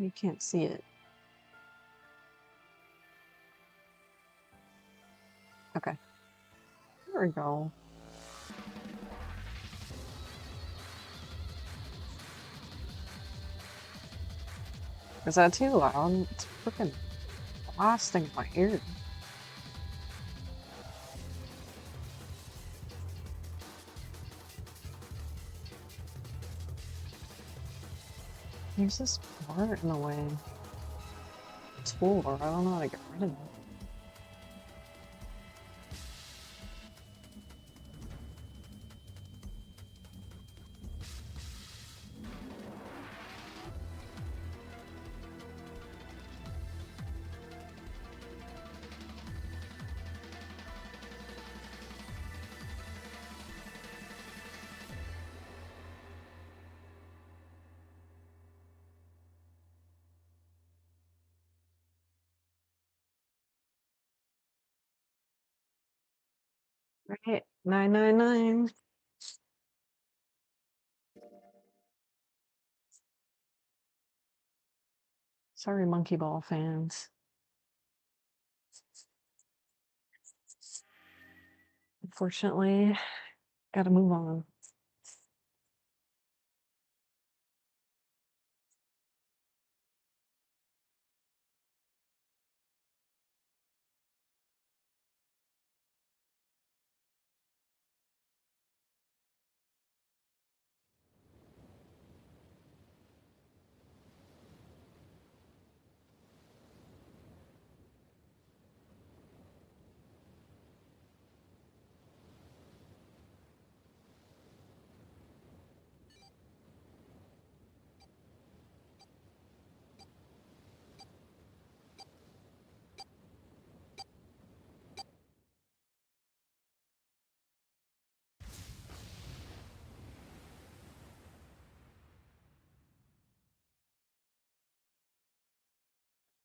You can't see it. Okay. There we go. Is that too loud? It's freaking blasting my ear. There's this part in the way. Tool, or I don't know how to get rid of it. Right, 999. Sorry, Monkey Ball fans. Unfortunately, gotta move on.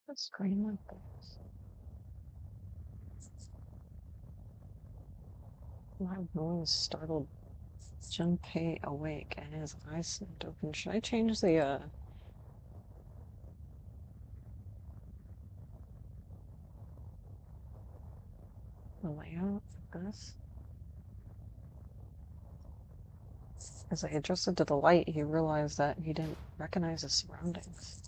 What's screen like this? Loud noise startled Junpei awake and his eyes snapped open. Should I change the layout of this? As I adjusted to the light, he realized that he didn't recognize his surroundings.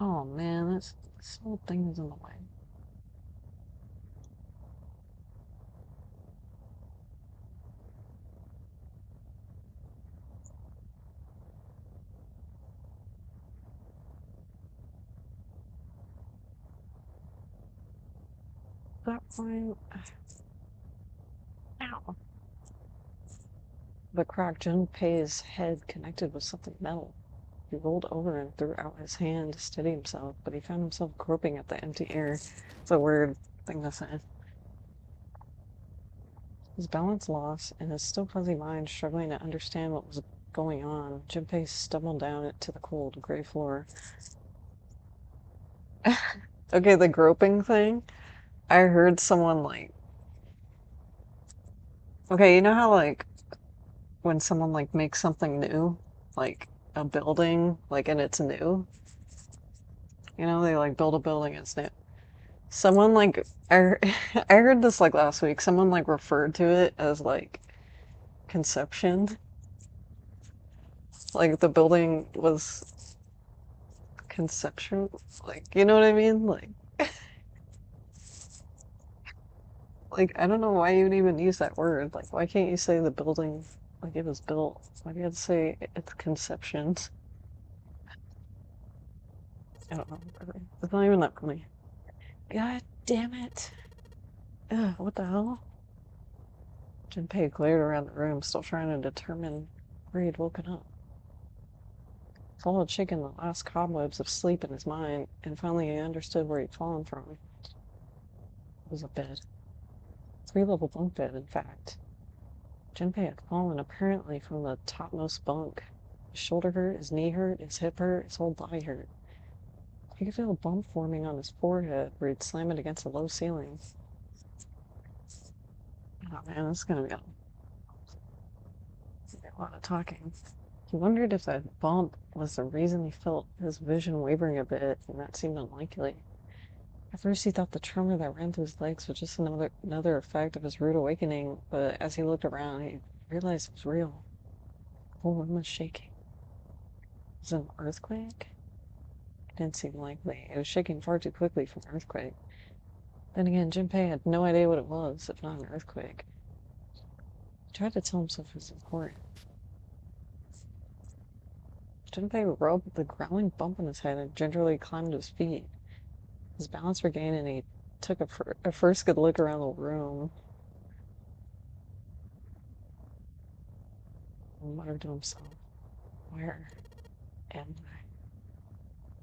Oh man, this whole thing is in the way. That point. Ow. The crack Junpei's head connected with something metal. He rolled over and threw out his hand to steady himself, but he found himself groping at the empty air. It's a weird thing to say. His balance lost, and his still fuzzy mind struggling to understand what was going on, Junpei stumbled down to the cold, gray floor. Okay, the groping thing. I heard someone like, okay, you know how like when someone like makes something new, like a building, like and it's new, you know, they like build a building, it's new. Someone like I heard this like last week. Someone like referred to it as like conception. Like the building was conceptual. Like you know what I mean? Like I don't know why you would even use that word. Like why can't you say the building like it was built? Why do you have to say it's conception? I don't know. It's not even that funny. God damn it. Ugh, what the hell? Junpei glared around the room, still trying to determine where he'd woken up. Followed shaking the last cobwebs of sleep in his mind, and finally he understood where he'd fallen from. It was a bed. Three-level bunk bed, in fact. Junpei had fallen apparently from the topmost bunk. His shoulder hurt, his knee hurt, his hip hurt, his whole body hurt. He could feel a bump forming on his forehead where he'd slam it against the low ceiling. Oh man, this is gonna be a lot of talking. He wondered if that bump was the reason he felt his vision wavering a bit, and that seemed unlikely. At first he thought the tremor that ran through his legs was just another effect of his rude awakening, but as he looked around, he realized it was real. The whole room was shaking. Was it an earthquake? It didn't seem likely. It was shaking far too quickly for an earthquake. Then again, Junpei had no idea what it was, if not an earthquake. He tried to tell himself it was important. Junpei rubbed the growling bump on his head and gingerly climbed to his feet. His balance regained and he took a first good look around the room and muttered to himself, "Where am I?"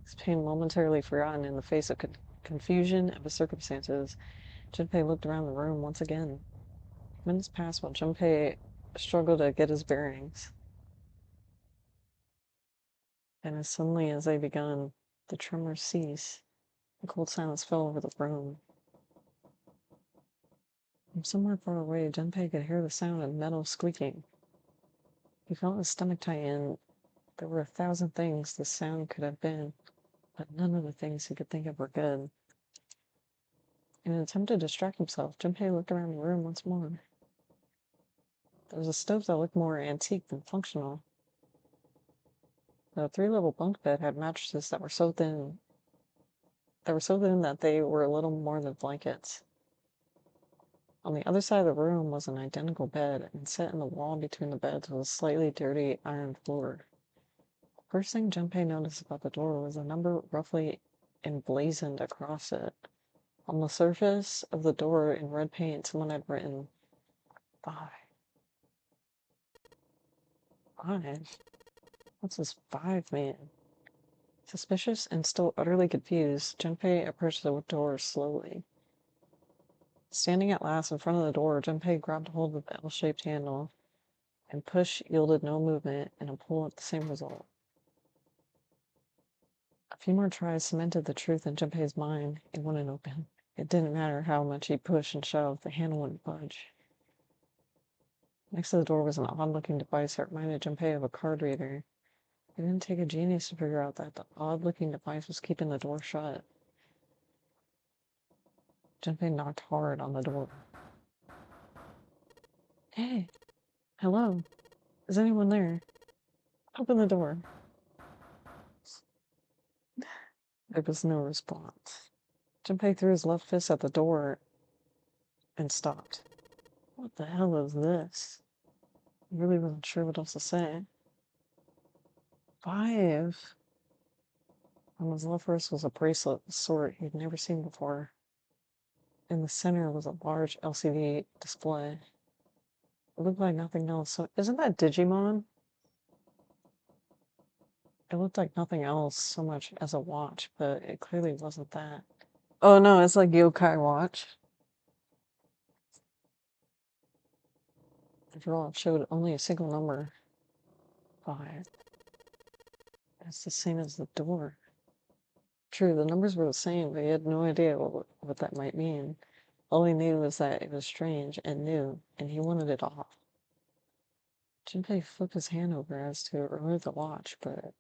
His pain momentarily forgotten in the face of confusion of his circumstances, Junpei looked around the room once again. Minutes passed while Junpei struggled to get his bearings. And as suddenly as they begun, the tremors ceased. A cold silence fell over the room. From somewhere far away, Junpei could hear the sound of metal squeaking. He felt his stomach tighten. There were 1,000 things the sound could have been, but none of the things he could think of were good. In an attempt to distract himself, Junpei looked around the room once more. There was a stove that looked more antique than functional. The 3-level bunk bed had mattresses that were so thin that they were a little more than blankets. On the other side of the room was an identical bed, and set in the wall between the beds was a slightly dirty iron floor. The first thing Junpei noticed about the door was a number roughly emblazoned across it. On the surface of the door in red paint, someone had written 5. 5? What's this 5 mean? Suspicious and still utterly confused, Junpei approached the door slowly. Standing at last in front of the door, Junpei grabbed hold of the L-shaped handle, and push yielded no movement, and a pull at the same result. A few more tries cemented the truth in Junpei's mind. It wouldn't open. It didn't matter how much he pushed and shoved, the handle wouldn't budge. Next to the door was an odd-looking device that reminded Junpei of a card reader. It didn't take a genius to figure out that the odd-looking device was keeping the door shut. Junpei knocked hard on the door. "Hey, hello, is anyone there? Open the door." There was no response. Junpei threw his left fist at the door and stopped. What the hell is this? He really wasn't sure what else to say. 5. On his left wrist was a bracelet, the sort he'd never seen before. In the center was a large LCD display. It looked like nothing else. So, isn't that Digimon? It looked like nothing else so much as a watch, but it clearly wasn't that. Oh no, it's like Yokai Watch. After all, it showed only a single number. 5. That's the same as the door. True, the numbers were the same, but he had no idea what that might mean. All he knew was that it was strange and new, and he wanted it off. Junpei flipped his hand over as to remove the watch, but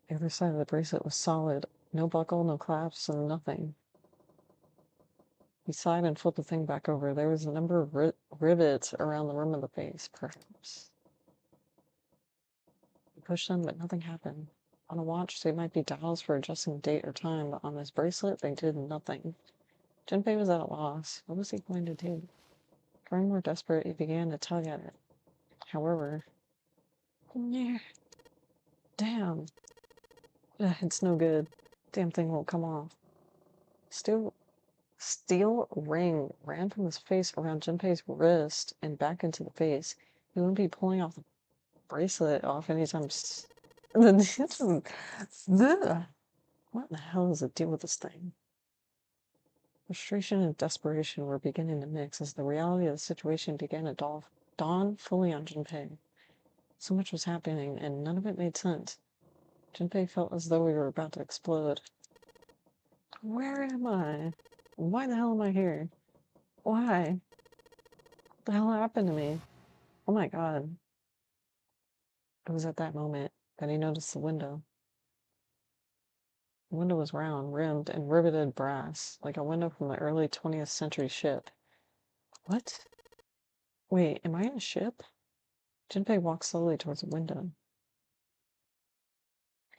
the other side of the bracelet was solid. No buckle, no clasps, and nothing. He sighed and flipped the thing back over. There was a number of rivets around the rim of the base, perhaps. He pushed them, but nothing happened. On a watch, they might be dials for adjusting date or time, but on this bracelet, they did nothing. Junpei was at a loss. What was he going to do? Growing more desperate, he began to tug at it. However, yeah, damn, it's no good. Damn thing won't come off. Steel ring ran from his face around Junpei's wrist and back into the face. He wouldn't be pulling off the bracelet off anytime. What the hell is the deal with this thing? Frustration and desperation were beginning to mix as the reality of the situation began to dawn fully on Junpei. So much was happening, and none of it made sense. Junpei felt as though we were about to explode. Where am I? Why the hell am I here? Why? What the hell happened to me? Oh my god. It was at that moment that he noticed the window. The window was round, rimmed, and riveted brass, like a window from the early 20th century ship. What? Wait, am I in a ship? Junpei walked slowly towards the window.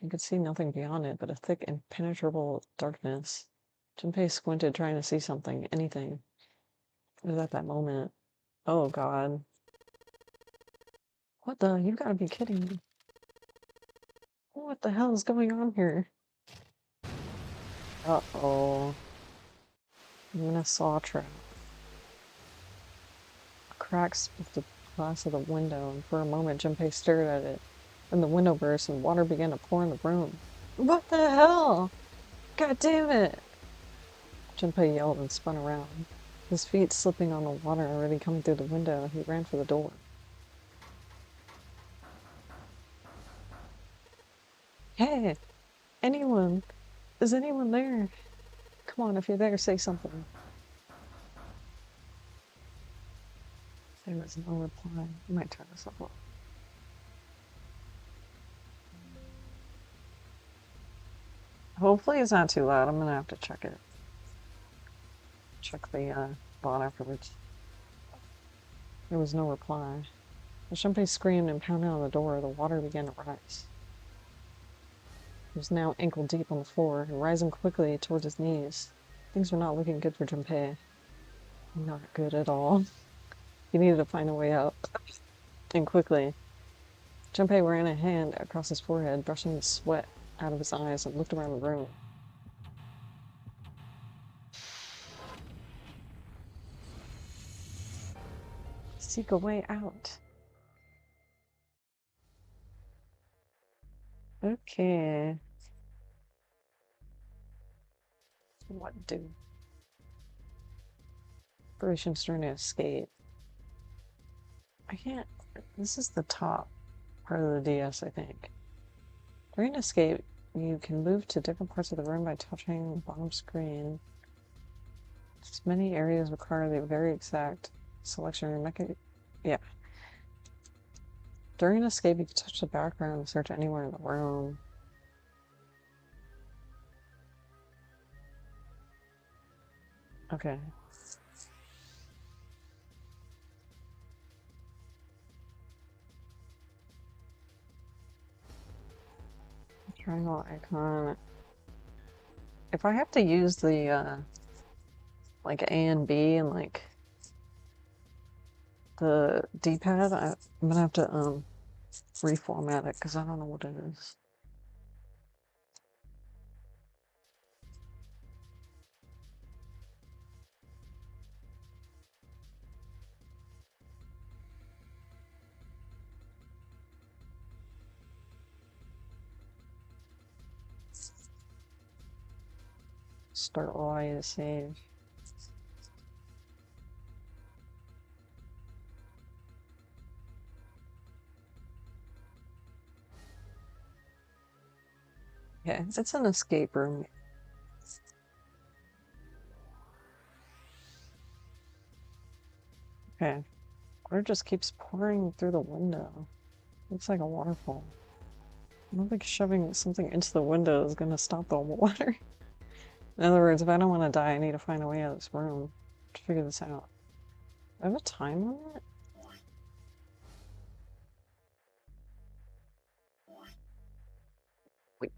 He could see nothing beyond it but a thick, impenetrable darkness. Junpei squinted, trying to see something, anything. It was at that moment. Oh, God. What the? You gotta be kidding me. What the hell is going on here? Uh-oh. I'm in a saw trap. A crack split the glass of the window, and for a moment Junpei stared at it. Then the window burst, and water began to pour in the room. What the hell? God damn it! Junpei yelled and spun around. His feet slipping on the water already coming through the window, he ran for the door. Hey! Anyone! Is anyone there? Come on, if you're there, say something. There was no reply. I might turn this up. Hopefully it's not too loud. I'm gonna have to check it. Check the bot afterwards. There was no reply. As Junpei screamed and pounded on the door, the water began to rise. He was now ankle deep on the floor and rising quickly towards his knees. Things were not looking good for Junpei. Not good at all. He needed to find a way out. And quickly. Junpei ran a hand across his forehead, brushing the sweat out of his eyes, and looked around the room. Seek a way out. Okay. What do? Operation's trying to escape. I can't. This is the top part of the DS, I think. During escape, you can move to different parts of the room by touching the bottom screen. As many areas require the very exact selection mechanism. Yeah. During escape, you can touch the background and search anywhere in the room. Okay. Triangle icon. If I have to use the like A and B and like the D-pad, I'm gonna have to reformat it because I don't know what it is. Start Y to save. Yeah, it's an escape room. Okay. Water just keeps pouring through the window. Looks like a waterfall. I don't think shoving something into the window is gonna stop the water. In other words, if I don't want to die, I need to find a way out of this room to figure this out. I have a time on it? Wait.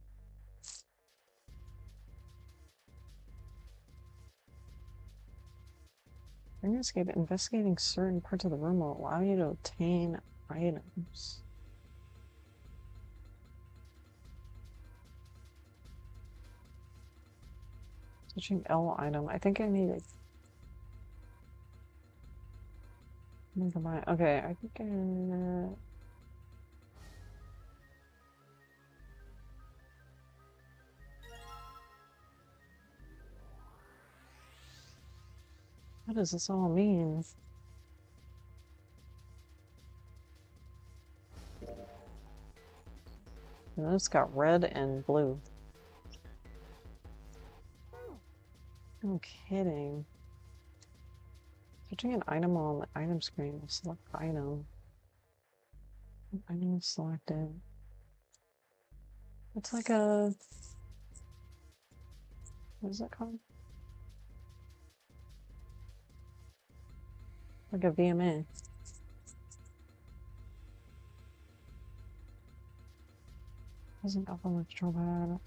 During escape, investigating certain parts of the room will allow you to obtain items. Switching L item. I think I need a... Okay, I think I... What does this all mean? And it's got red and blue. No kidding. Switching an item on the item screen will select item. I need to select it. It's like a... What is it called? Like a VMA. Doesn't got much trouble.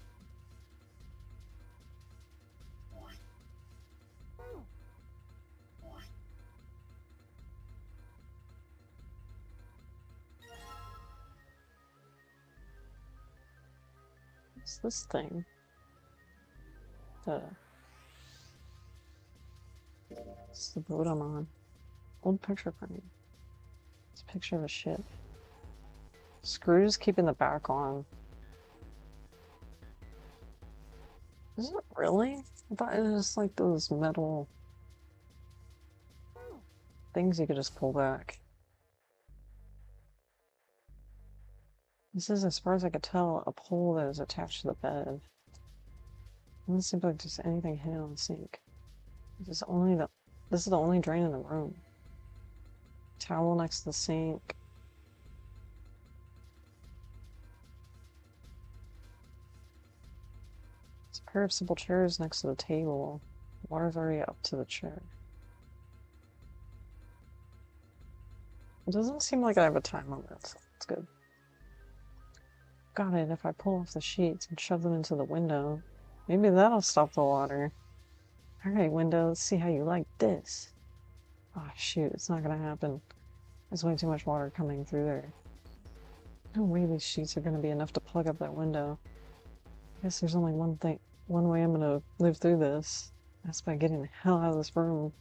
What's this thing? It's the boat I'm on. Old picture frame. It's a picture of a ship. Screws keeping the back on. Is it really? I thought it was like those metal things you could just pull back. This is, as far as I could tell, a pole that is attached to the bed. Doesn't seem like just anything hidden on the sink. This is the only drain in the room. Towel next to the sink. There's a pair of simple chairs next to the table. Water's already up to the chair. It doesn't seem like I have a time limit, so it's good. Got it, if I pull off the sheets and shove them into the window, maybe that'll stop the water. Alright, window, let's see how you like this. Oh shoot, it's not gonna happen. There's way too much water coming through there. No way these sheets are gonna be enough to plug up that window. I guess there's only one way I'm gonna live through this. That's by getting the hell out of this room.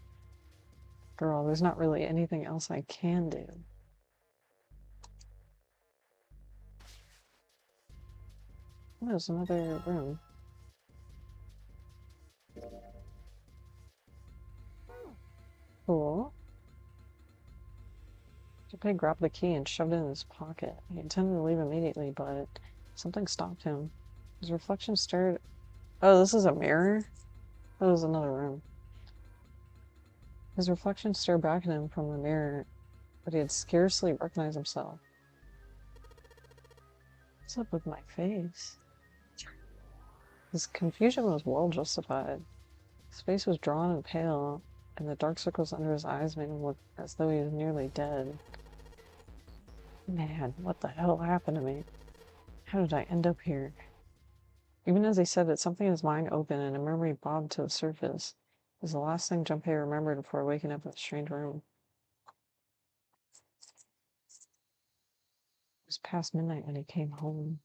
Girl, there's not really anything else I can do. Oh, there's another room. Cool. Junpei grabbed the key and shoved it in his pocket. He intended to leave immediately, but something stopped him. His reflection stared... Oh, this is a mirror? That was another room. His reflection stared back at him from the mirror, but he had scarcely recognized himself. What's up with my face? His confusion was well justified. His face was drawn and pale, and the dark circles under his eyes made him look as though he was nearly dead. Man, what the hell happened to me? How did I end up here? Even as he said it, something in his mind opened and a memory bobbed to the surface. It was the last thing Junpei remembered before waking up in the strange room. It was past midnight when he came home.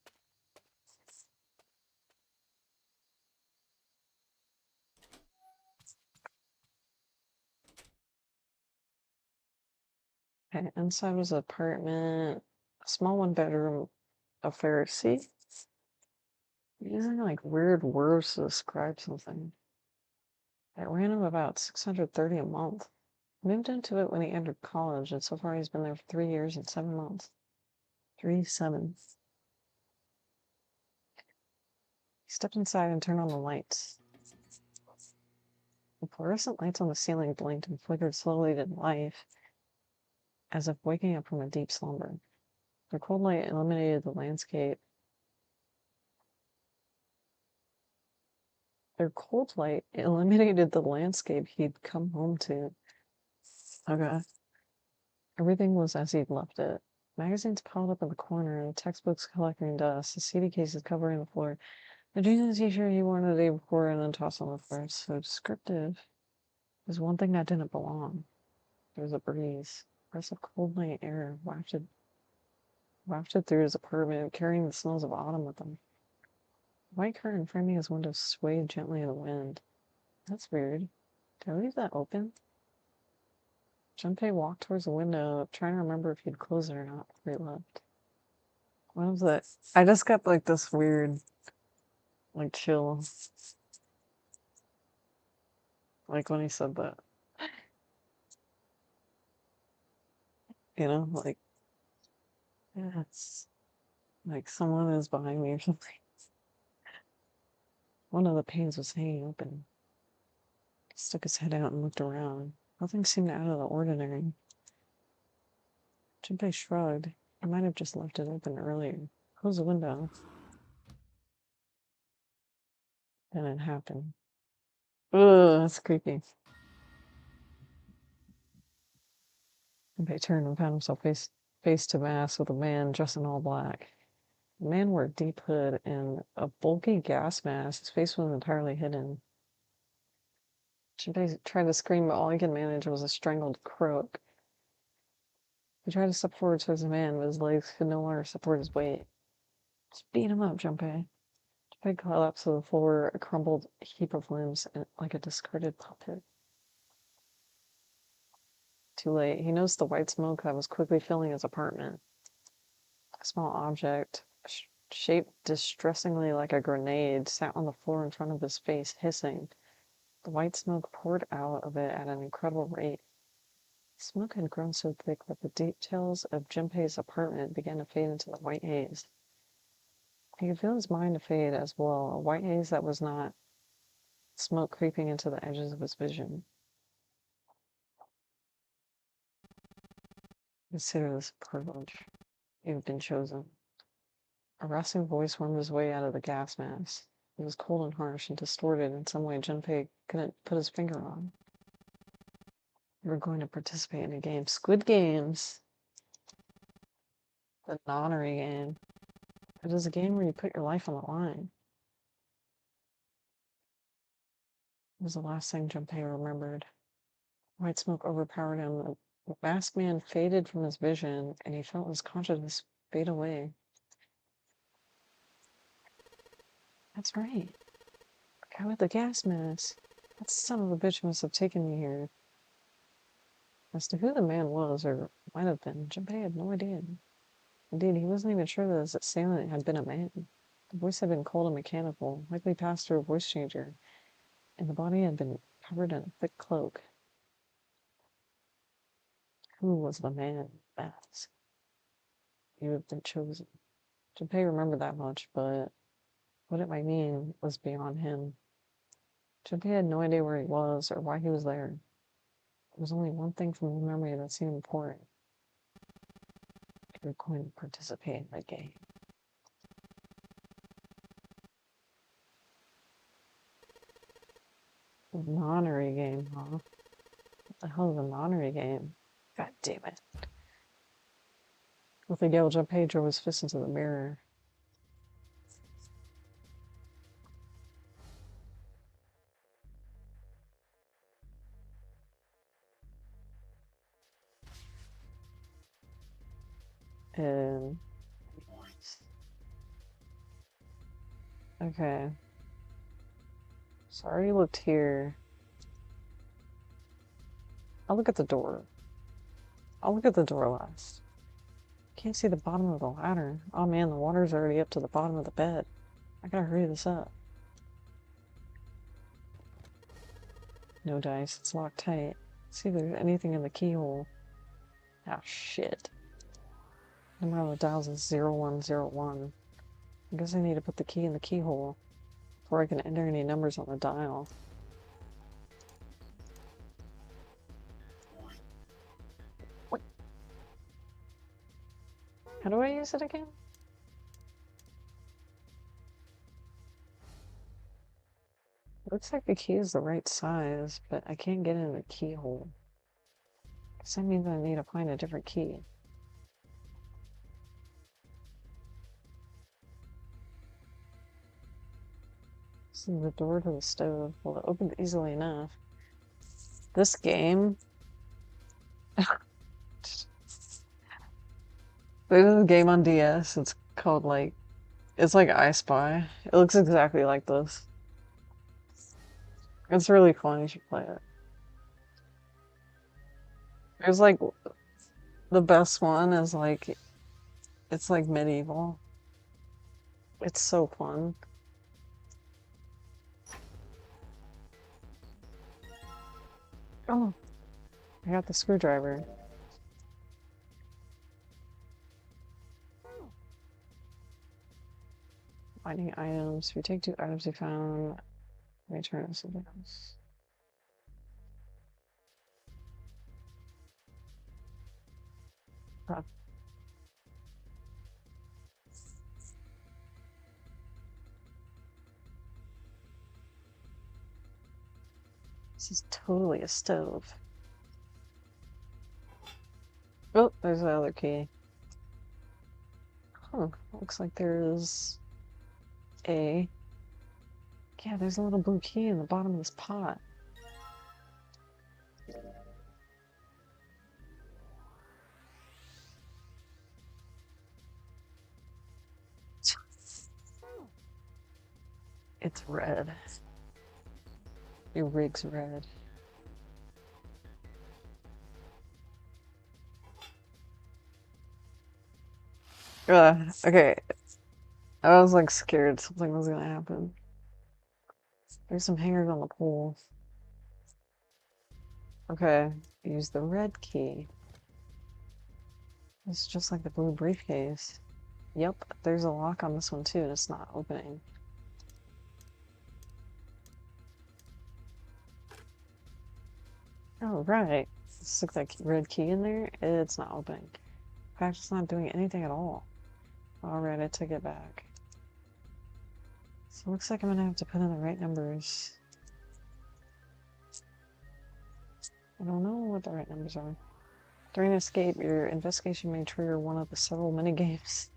Okay, inside was an apartment, a small one-bedroom affair. See? Using like weird words to describe something. It ran him about $630 a month. Moved into it when he entered college, and so far he's been there for 3 years and 7 months. 3-7. He stepped inside and turned on the lights. The fluorescent lights on the ceiling blinked and flickered slowly to life, as if waking up from a deep slumber. Their cold light illuminated the landscape. Their cold light illuminated the landscape he'd come home to. Okay. Everything was as he'd left it. Magazines piled up in the corner, the textbooks collecting dust, the CD cases covering the floor, the jeans and t-shirt he wore the day before and then tossed on the floor. So descriptive. There's one thing that didn't belong. There was a breeze. A breath of cold night air wafted through his apartment, carrying the smells of autumn with them. The white curtain framing his window swayed gently in the wind. That's weird. Did I leave that open? Junpei walked towards the window, trying to remember if he'd closed it or not before he left. What was it? I just got like this weird, like chill. Like when he said that. You know, like, yeah, it's like someone is behind me or something. One of the panes was hanging open. He stuck his head out and looked around. Nothing seemed out of the ordinary. Junpei shrugged. I might have just left it open earlier. Close the window. Then it happened. Ugh, that's creepy. Junpei turned and found himself face to face with a man dressed in all black. The man wore a deep hood and a bulky gas mask. His face was entirely hidden. Junpei tried to scream, but all he could manage was a strangled croak. He tried to step forward towards the man, but his legs could no longer support his weight. Just beat him up, Junpei. Junpei collapsed to the floor, a crumbled heap of limbs, and like a discarded puppet. Too late. He noticed the white smoke that was quickly filling his apartment. A small object, shaped distressingly like a grenade, sat on the floor in front of his face, hissing. The white smoke poured out of it at an incredible rate. The smoke had grown so thick that the details of Junpei's apartment began to fade into the white haze. He could feel his mind fade as well, a white haze that was not smoke creeping into the edges of his vision. Consider this a privilege. You've been chosen. A rasping voice wormed his way out of the gas mask. It was cold and harsh and distorted in some way Junpei couldn't put his finger on. You're going to participate in a game. Squid Games! The nonnery game. It is a game where you put your life on the line. It was the last thing Junpei remembered. White smoke overpowered him. The masked man faded from his vision, and he felt his consciousness fade away. That's right. The guy with the gas mask. That son of a bitch must have taken me here. As to who the man was, or might have been, Junpei had no idea. Indeed, he wasn't even sure that his assailant had been a man. The voice had been cold and mechanical, likely passed through a voice changer, and the body had been covered in a thick cloak. Who was the man? Mask. You have been chosen. Junpei remembered that much, but what it might mean was beyond him. Junpei had no idea where he was or why he was there. There was only one thing from the memory that seemed important. You're going to participate in the game. The nonnery game, huh? What the hell is a nonnery game? God damn it. With a yell, Junpei drove his fist into the mirror. And okay. So I already looked here. I'll look at the door. I'll look at the door last. Can't see the bottom of the ladder. Oh man, the water's already up to the bottom of the bed. I gotta hurry this up. No dice, it's locked tight. Let's see if there's anything in the keyhole. Ah, shit. Number on the dials is 0101. I guess I need to put the key in the keyhole before I can enter any numbers on the dial. What? How do I use it again? Looks like the key is the right size, but I can't get in the keyhole. Guess that means I need to find a different key. This is the door to the stove. Well, it opened easily enough. This game... There's a game on DS. It's called, like... It's like I Spy. It looks exactly like this. It's really fun. You should play it. There's, like... The best one is, like... It's, like, medieval. It's so fun. Oh! I got the screwdriver. Finding items. If you take 2 items you found, return to something else. This is totally a stove. Oh, there's the other key. Huh, looks like there's a... Yeah, there's a little blue key in the bottom of this pot. It's red. Your rig's red. Okay. I was like scared something was gonna happen. There's some hangers on the pole. Okay, use the red key. It's just like the blue briefcase. Yep, there's a lock on this one too, and it's not opening. Oh, right. Stick that red key in there, it's not opening. In fact, it's not doing anything at all. Alright, I took it back. So it looks like I'm gonna have to put in the right numbers. I don't know what the right numbers are. During escape, your investigation may trigger one of the several minigames.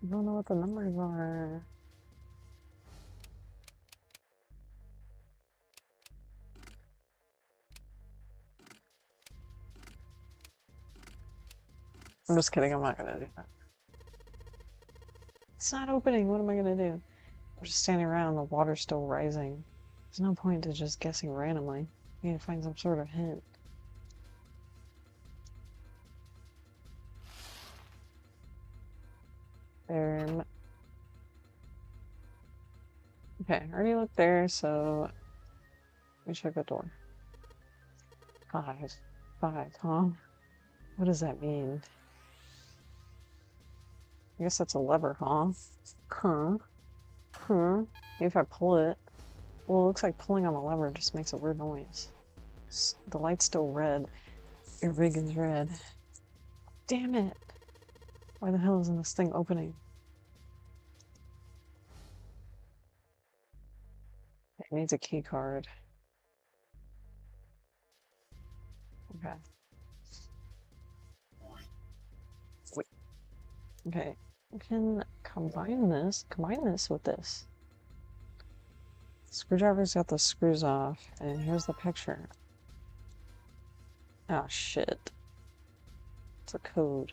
I don't know what the numbers are. I'm just kidding, I'm not gonna do that. It's not opening, what am I gonna do? I'm just standing around, the water's still rising. There's no point to just guessing randomly. I need to find some sort of hint. There. Okay, I already looked there, so let me check the door. 5. 5, huh? What does that mean? I guess that's a lever, huh? Huh? Huh? Maybe if I pull it. Well, it looks like pulling on the lever just makes a weird noise. The light's still red. Your rig is red. Damn it! Why the hell isn't this thing opening? It needs a key card. Okay. Wait. Okay. We can combine this with this. Screwdriver's got the screws off, and here's the picture. Oh shit. It's a code.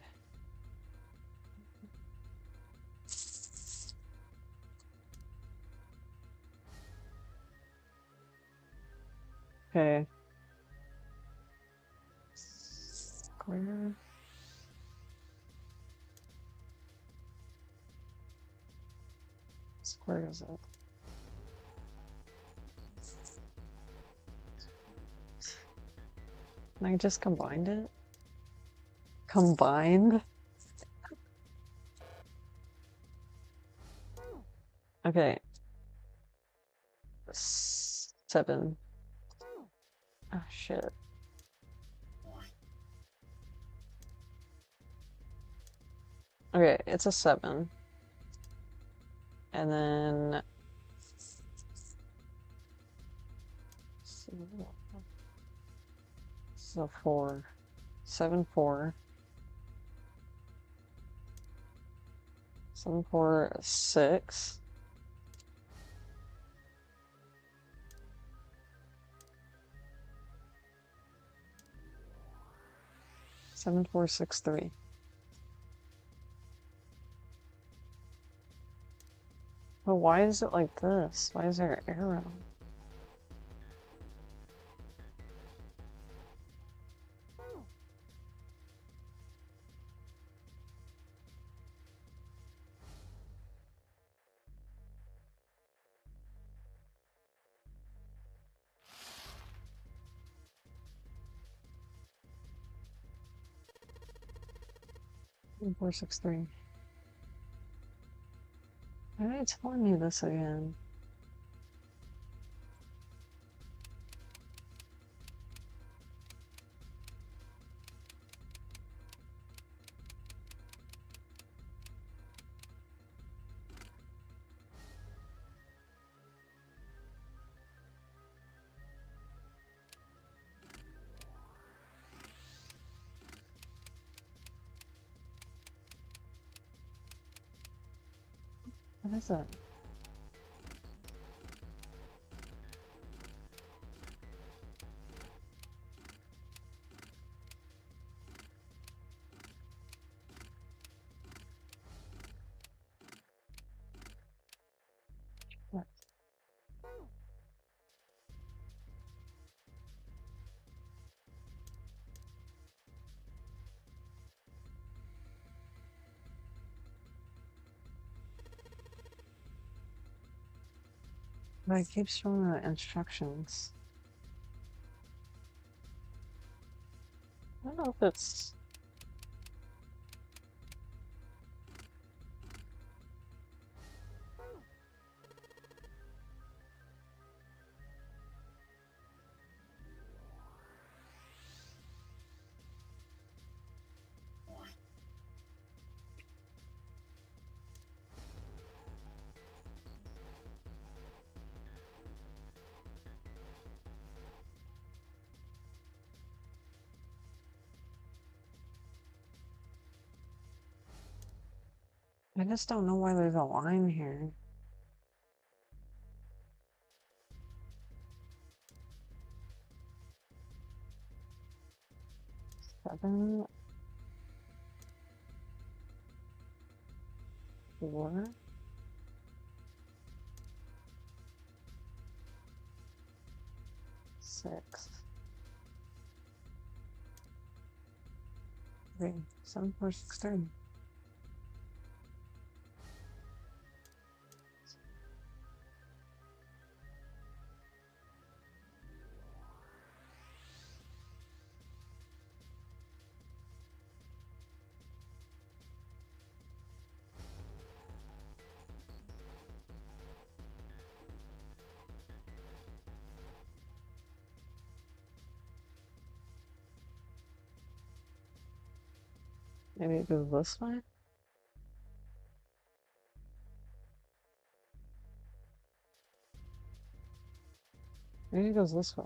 Okay. Square. Square is it? And I just combined it? Combined? Okay. 7. Oh shit. Okay, it's a 7. And then... So 4. 7, 4. 7, 4, 6. 7, 4, 6, 3. But why is it like this? Why is there an arrow? Seven, 4, 6, 3. Why are they telling me this again? What is it? What? But it keeps showing the instructions. I don't know if it's... I just don't know why there's a line here. Seven, 4, 6, 3, 7, 4, 6, 3. Maybe it goes this way? Maybe it goes this way.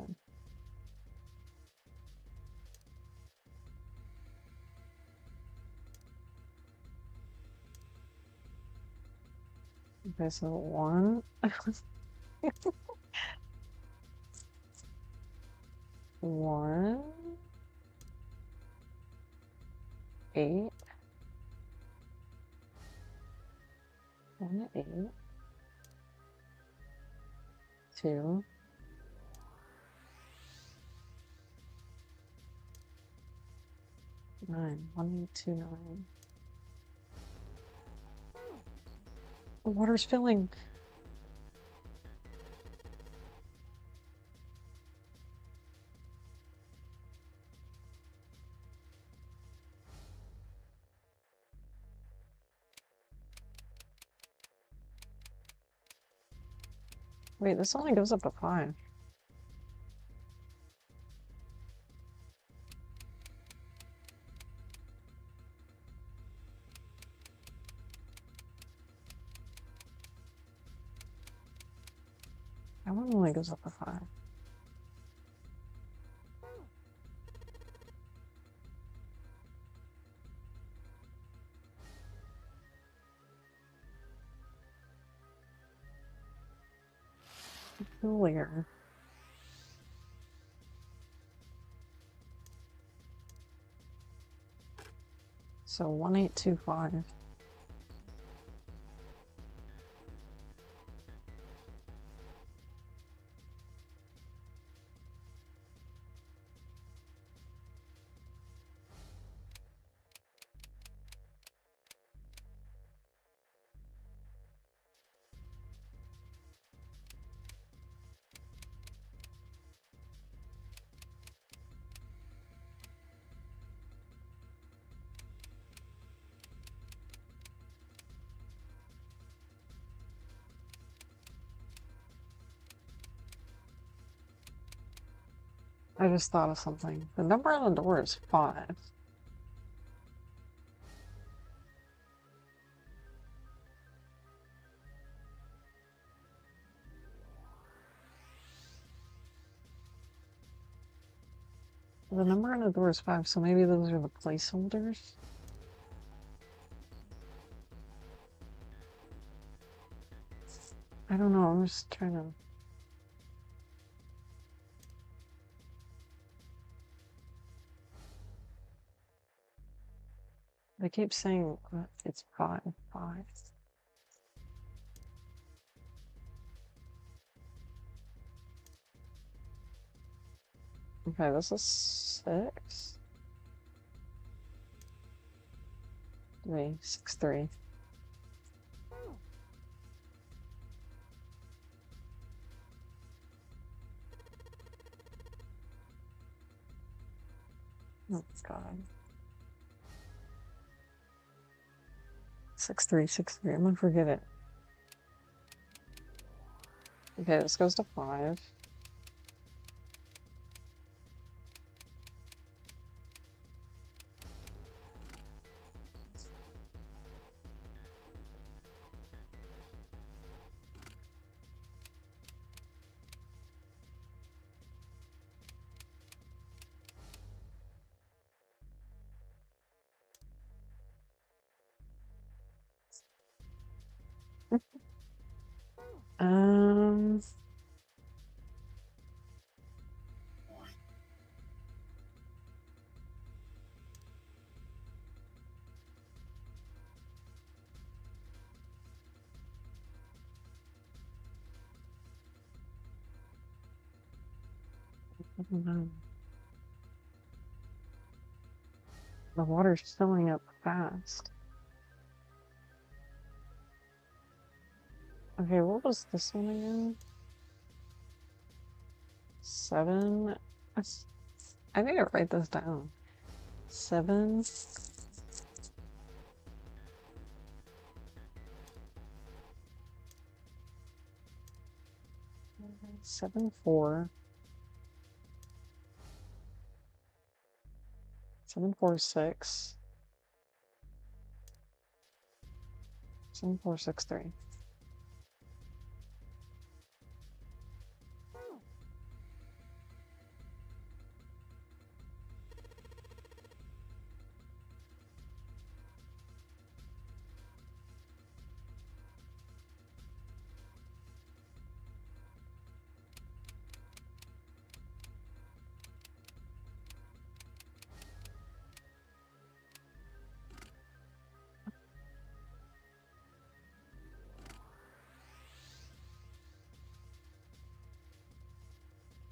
Okay, so 1, 1, 8, 1, 8, 2, 9, 1, 8, 2, 9. The water's filling. Wait, this only goes up to 5. That one only goes up to 5. Peculiar. So 1825. I just thought of something. The number on the door is 5. The number on the door is 5, so maybe those are the placeholders. I don't know, I'm just trying to... They keep saying it's 5. Okay, this is 6. 3, 6, 3. Oh god. 6, 3, 6, 3. I'm gonna forget it. Okay, this goes to 5. Um, I don't know. The water's filling up fast. Okay, what was this one again? 7. I need to write this down. 7. 7, 4. 7, 4, 6. 7, 4, 6, 3.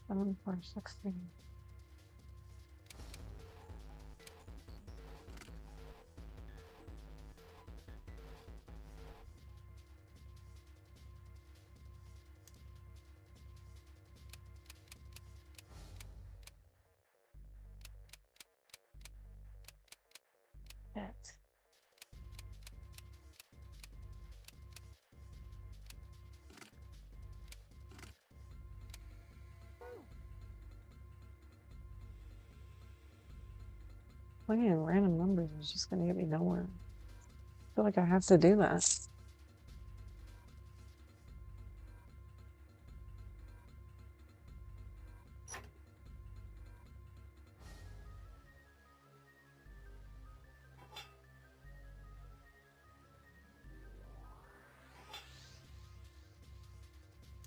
Seven, 4, 6, 3. Shit. Playing in random numbers is just gonna get me nowhere. I feel like I have to do that.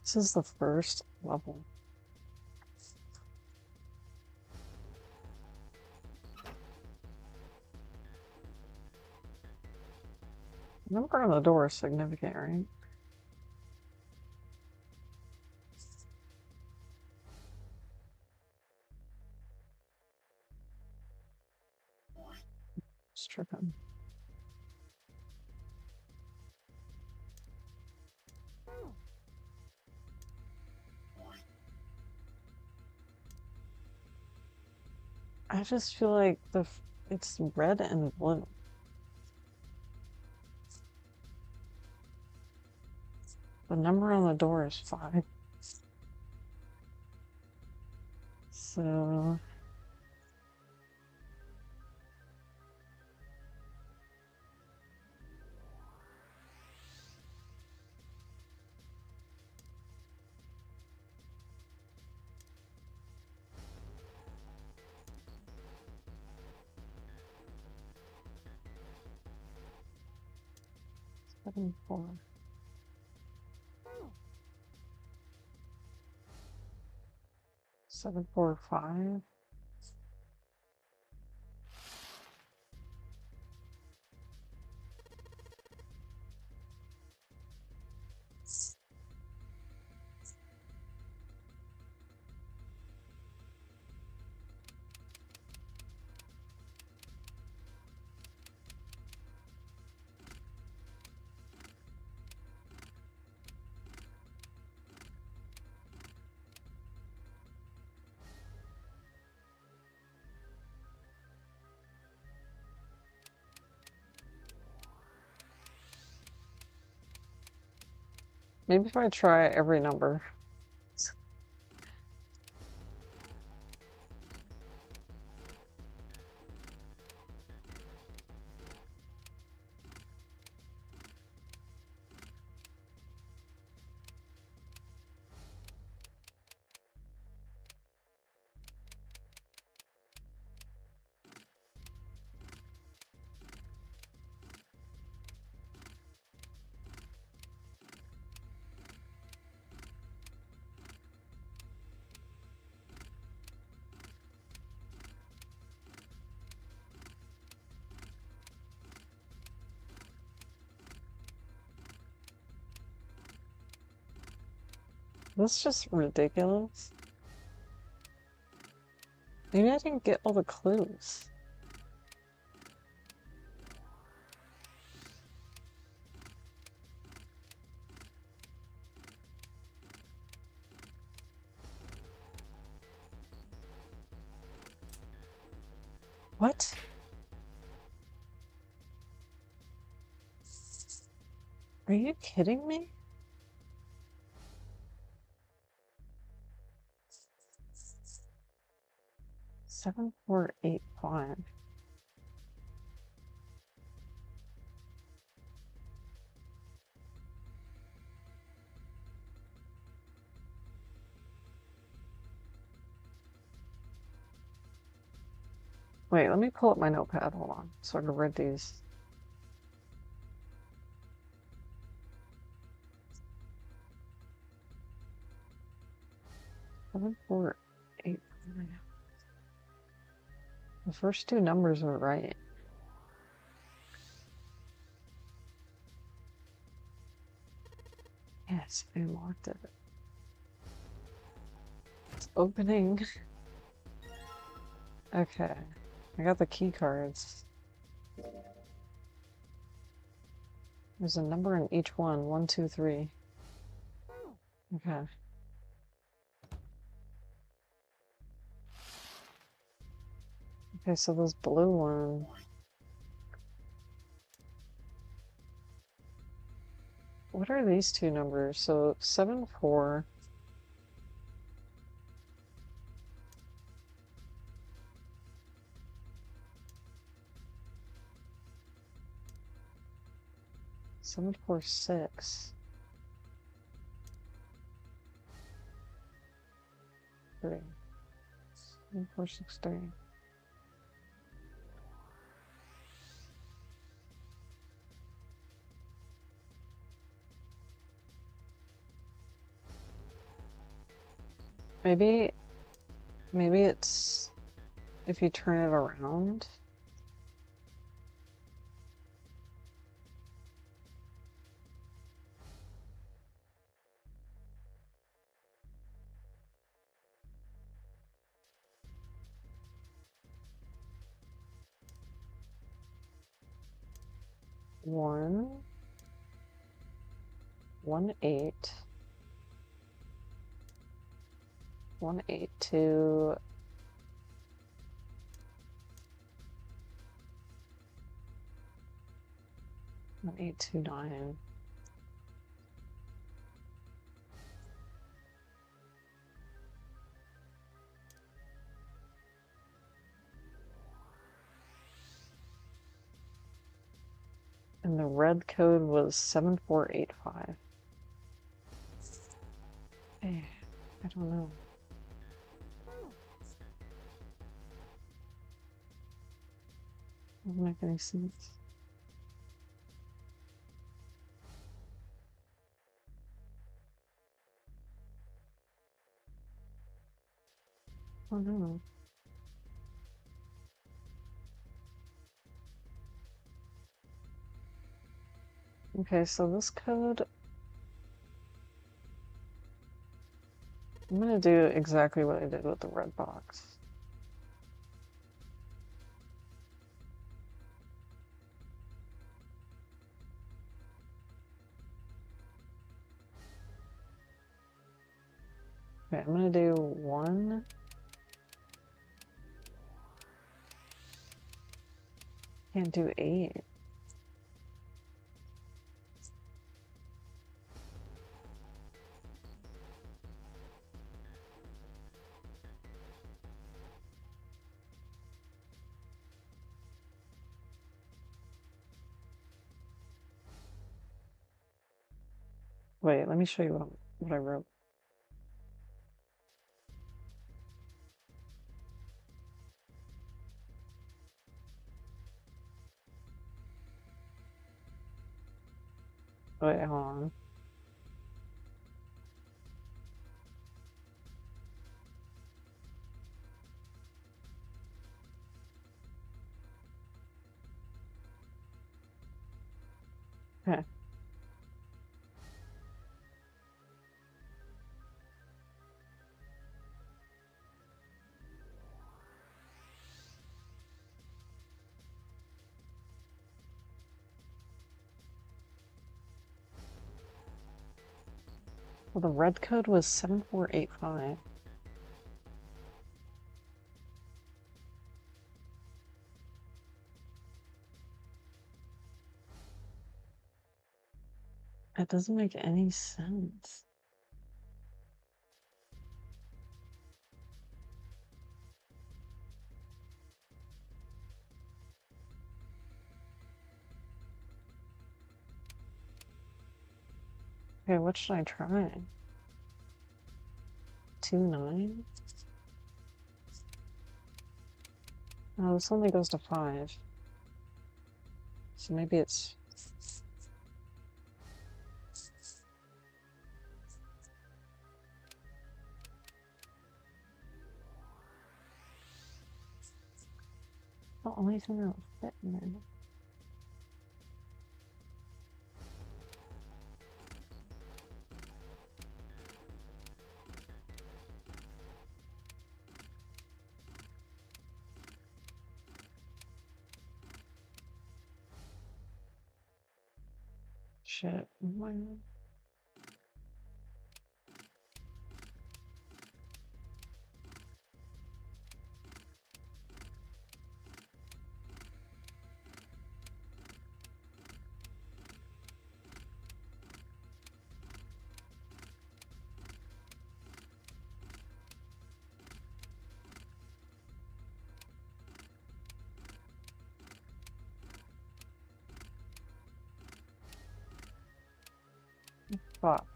This is the first level. The number on the door is significant, right? Just tripping. I just feel like it's red and blue. The number on the door is 5. So 7, 4. 745. Maybe if I try every number. This is just ridiculous. Maybe I didn't get all the clues. What? Are you kidding me? Seven, 4, 8, 5. Wait, let me pull up my notepad. Hold on, so I can read these. Seven, 4, 8, 5. The first two numbers are right. Yes, I unlocked it. It's opening. Okay, I got the key cards. There's a number in each one. 1, 2, 3. Okay. Okay, so this blue one. What are these two numbers? So 7, 4. Seven, 4, 6. 3. 7, 4, 6, 3. Maybe it's if you turn it around. One, 1, 8. 1, 8, 2. 1, 8, 2, 9. And the red code was 7, 4, 8, 5. Hey, I don't know. Doesn't make any sense. Oh no. Okay, so this code, I'm gonna do exactly what I did with the red box. Okay, I'm gonna do 1. Can't do 8. Wait, let me show you what I wrote. Wait, hold on. Okay. Well, the red code was 7485. That doesn't make any sense. Okay, what should I try? 2-9? Oh, this only goes to 5. So maybe it's... the only thing that'll fit in there. Shit. Fuck.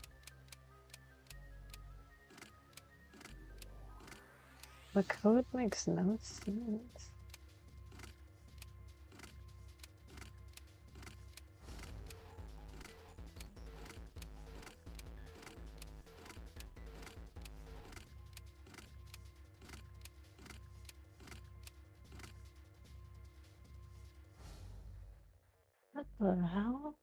The code makes no sense. What the hell?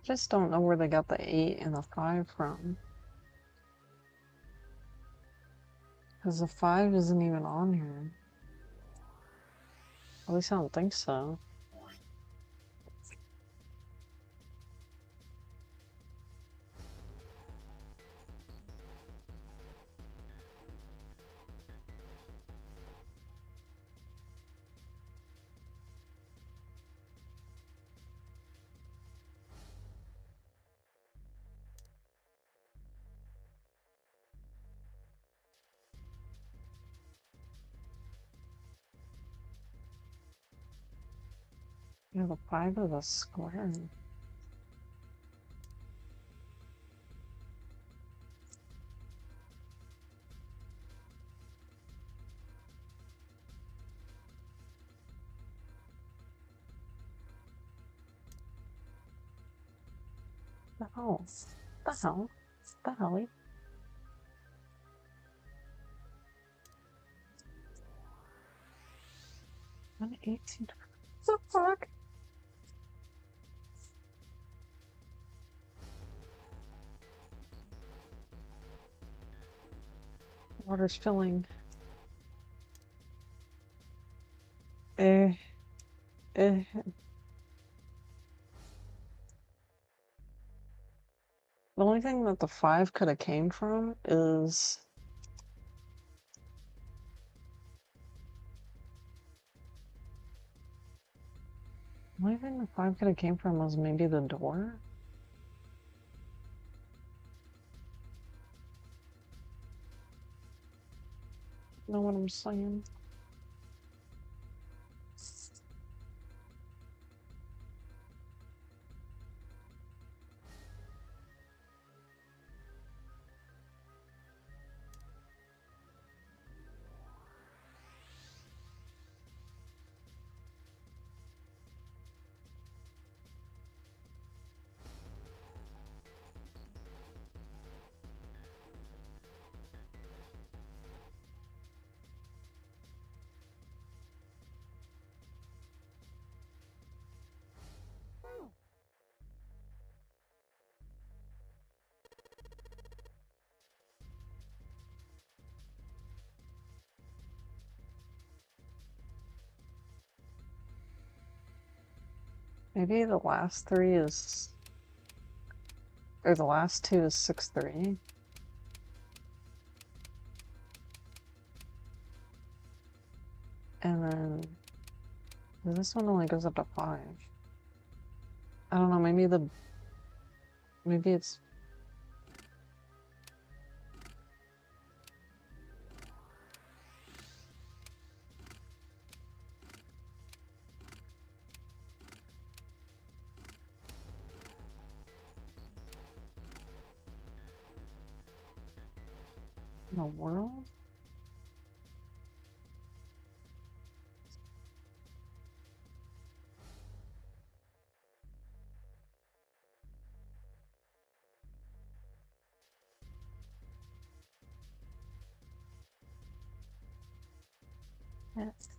Just don't know where they got the 8 and the 5 from. Because the 5 isn't even on here. At least I don't think so. Yeah, the 5 is a square. The hell? The hell? The hell? 118. What the fuck? Water's filling. Eh. Eh. The only thing that the 5 could have came from is... The only thing the 5 could have came from was maybe the door? Know what I'm saying? Maybe the last 3 is... Or the last 2 is 6-3. And then... This one only goes up to 5. I don't know, maybe the... Maybe it's... In the world? Yes.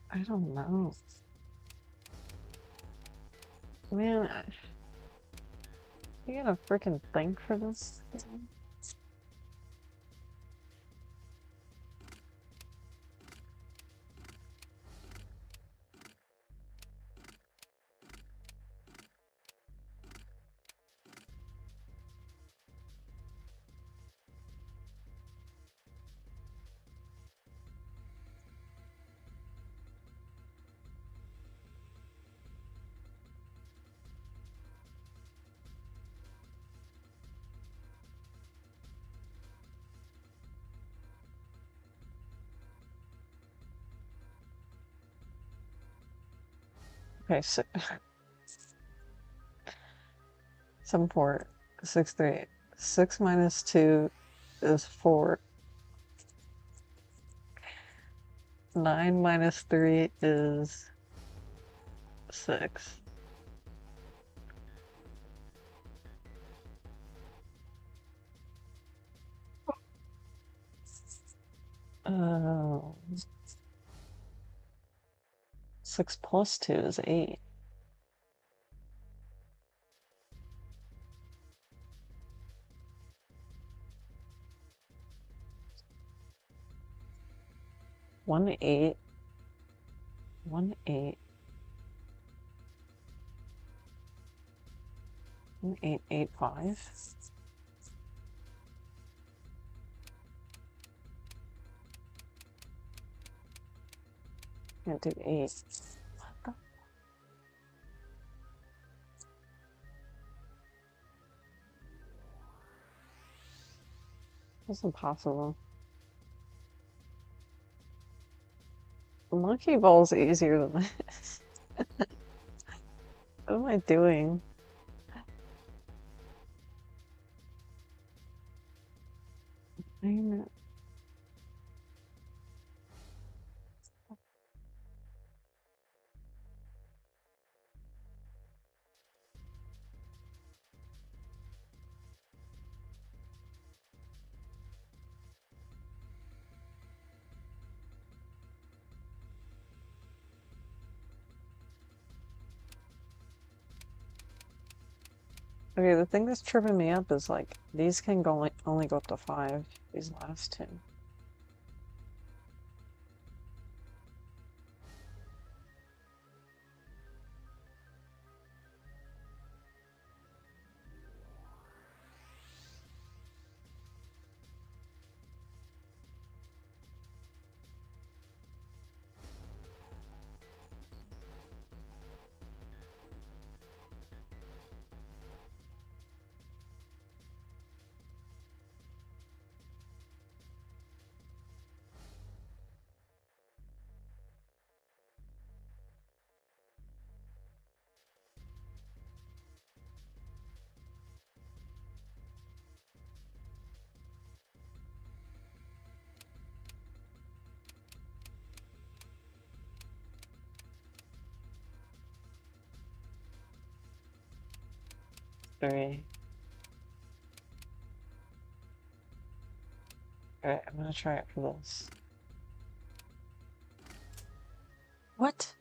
I don't know. Man, you gotta freaking think for this. Okay, so 7, 4, 6, 3. 6 minus 2 is 4. 9 minus 3 is 6. Oh. 6 plus 2 is 8. One 8. 1 8. 885. Can't do 8. What the? That's impossible. Monkey ball's easier than this. What am I doing? Okay, the thing that's tripping me up is like these can go only go up to 5. These last two. Three. Alright, I'm gonna try it for this. What?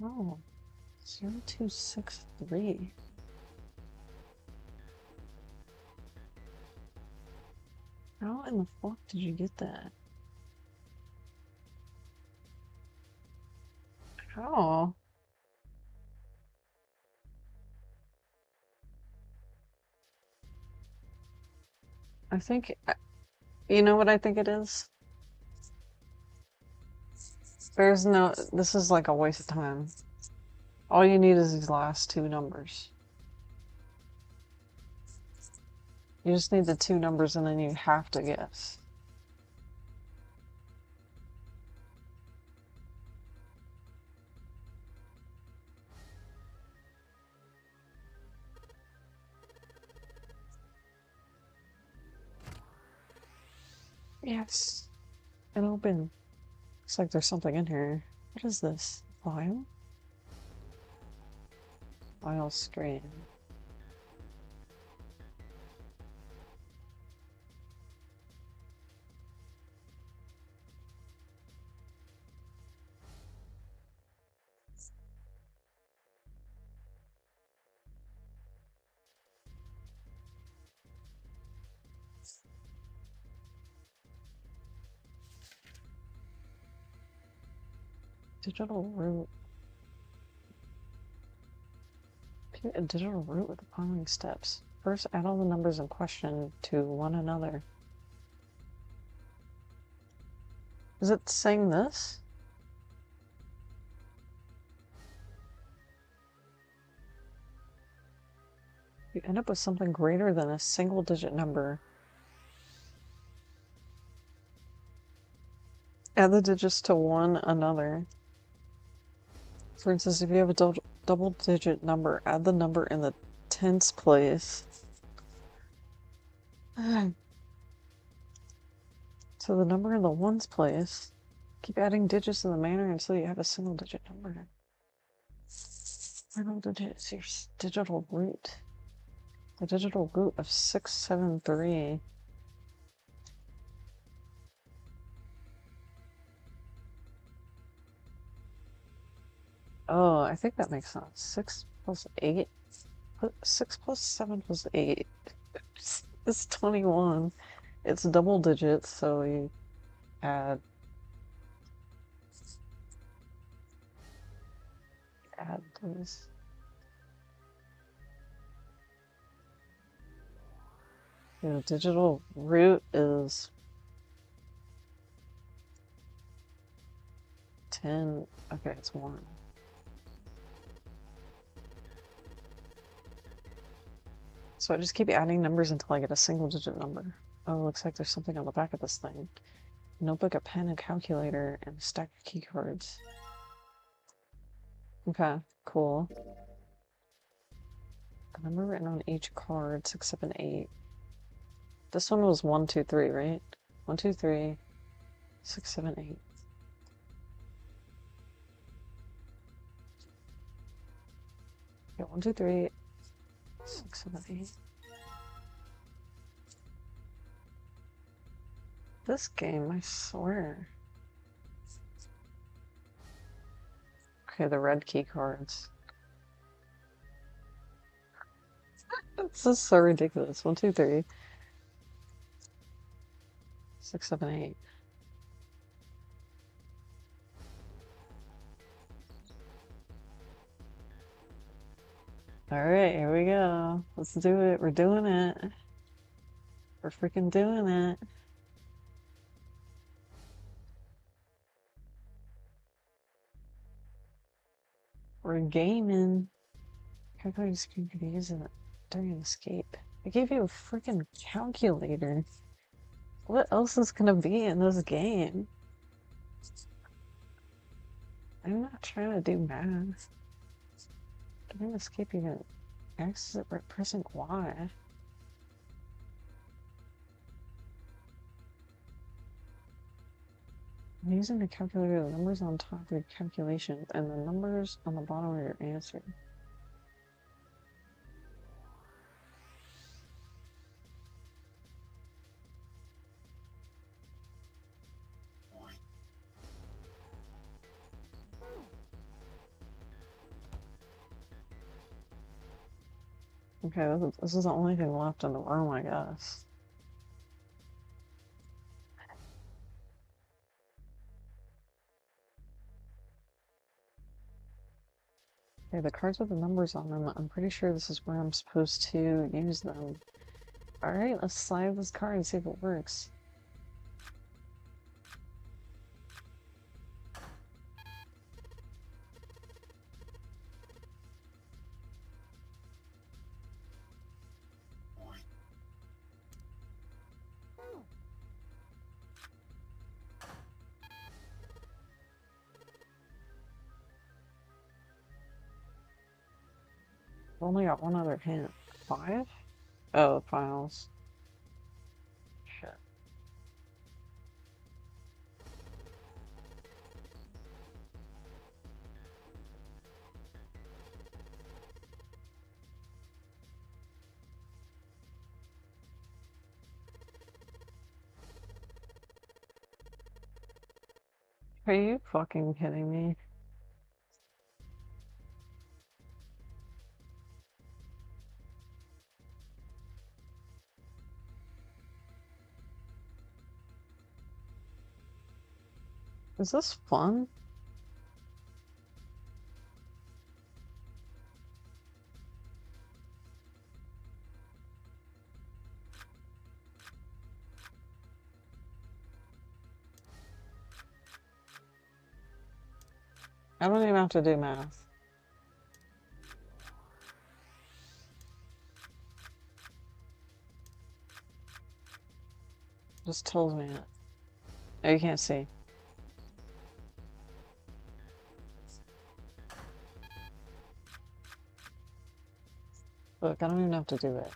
Oh, 0263. How in the fuck did you get that? How? I think, you know what I think it is? There's no, this is like a waste of time. All you need is these last two numbers. You just need the two numbers and then you have to guess. Yes. It opened. Looks like there's something in here. What is this? File? File stream. Digital root. Compute a digital root with the following steps. First, add all the numbers in question to one another. Is it saying this? You end up with something greater than a single digit number. Add the digits to one another. For instance, if you have a double digit number, add the number in the tens place. So the number in the ones place. Keep adding digits in the manner until you have a single digit number. Final digit is your digital root. The digital root of 673. Oh, I think that makes sense. 6 plus 8. 6 plus 7 plus 8. It's 21. It's double digits, so you add this. The digital root is 10. Okay, it's 1. So I just keep adding numbers until I get a single digit number. Oh, looks like there's something on the back of this thing. Notebook, a pen, a calculator, and a stack of key cards. Okay, cool. A number written on each card, 6, 7, 8. This one was 1, 2, 3, right? 1, 2, 3, 6, 7, 8. Yeah, 1, 2, 3, 6, 7, 8. This game, I swear. Okay, the red key cards. This is so ridiculous. 1, 2, 3, 6, 7, 8. Alright, here we go. Let's do it. We're doing it. We're freaking doing it. We're gaming. Calculator screen could be used during an escape. I gave you a freaking calculator. What else is gonna be in this game? I'm not trying to do math. During escape, you can access it by pressing Y. I'm using the calculator, the numbers on top of your calculation, and the numbers on the bottom of your answer. Okay, this is the only thing left in the room, I guess. Okay, the cards with the numbers on them, I'm pretty sure this is where I'm supposed to use them. Alright, let's slide this card and see if it works. I've only got one other hint. 5? Oh, files. Shit. Are you fucking kidding me? Is this fun? I don't even have to do math. Just tells me it. Oh, you can't see. Look, I don't even have to do it.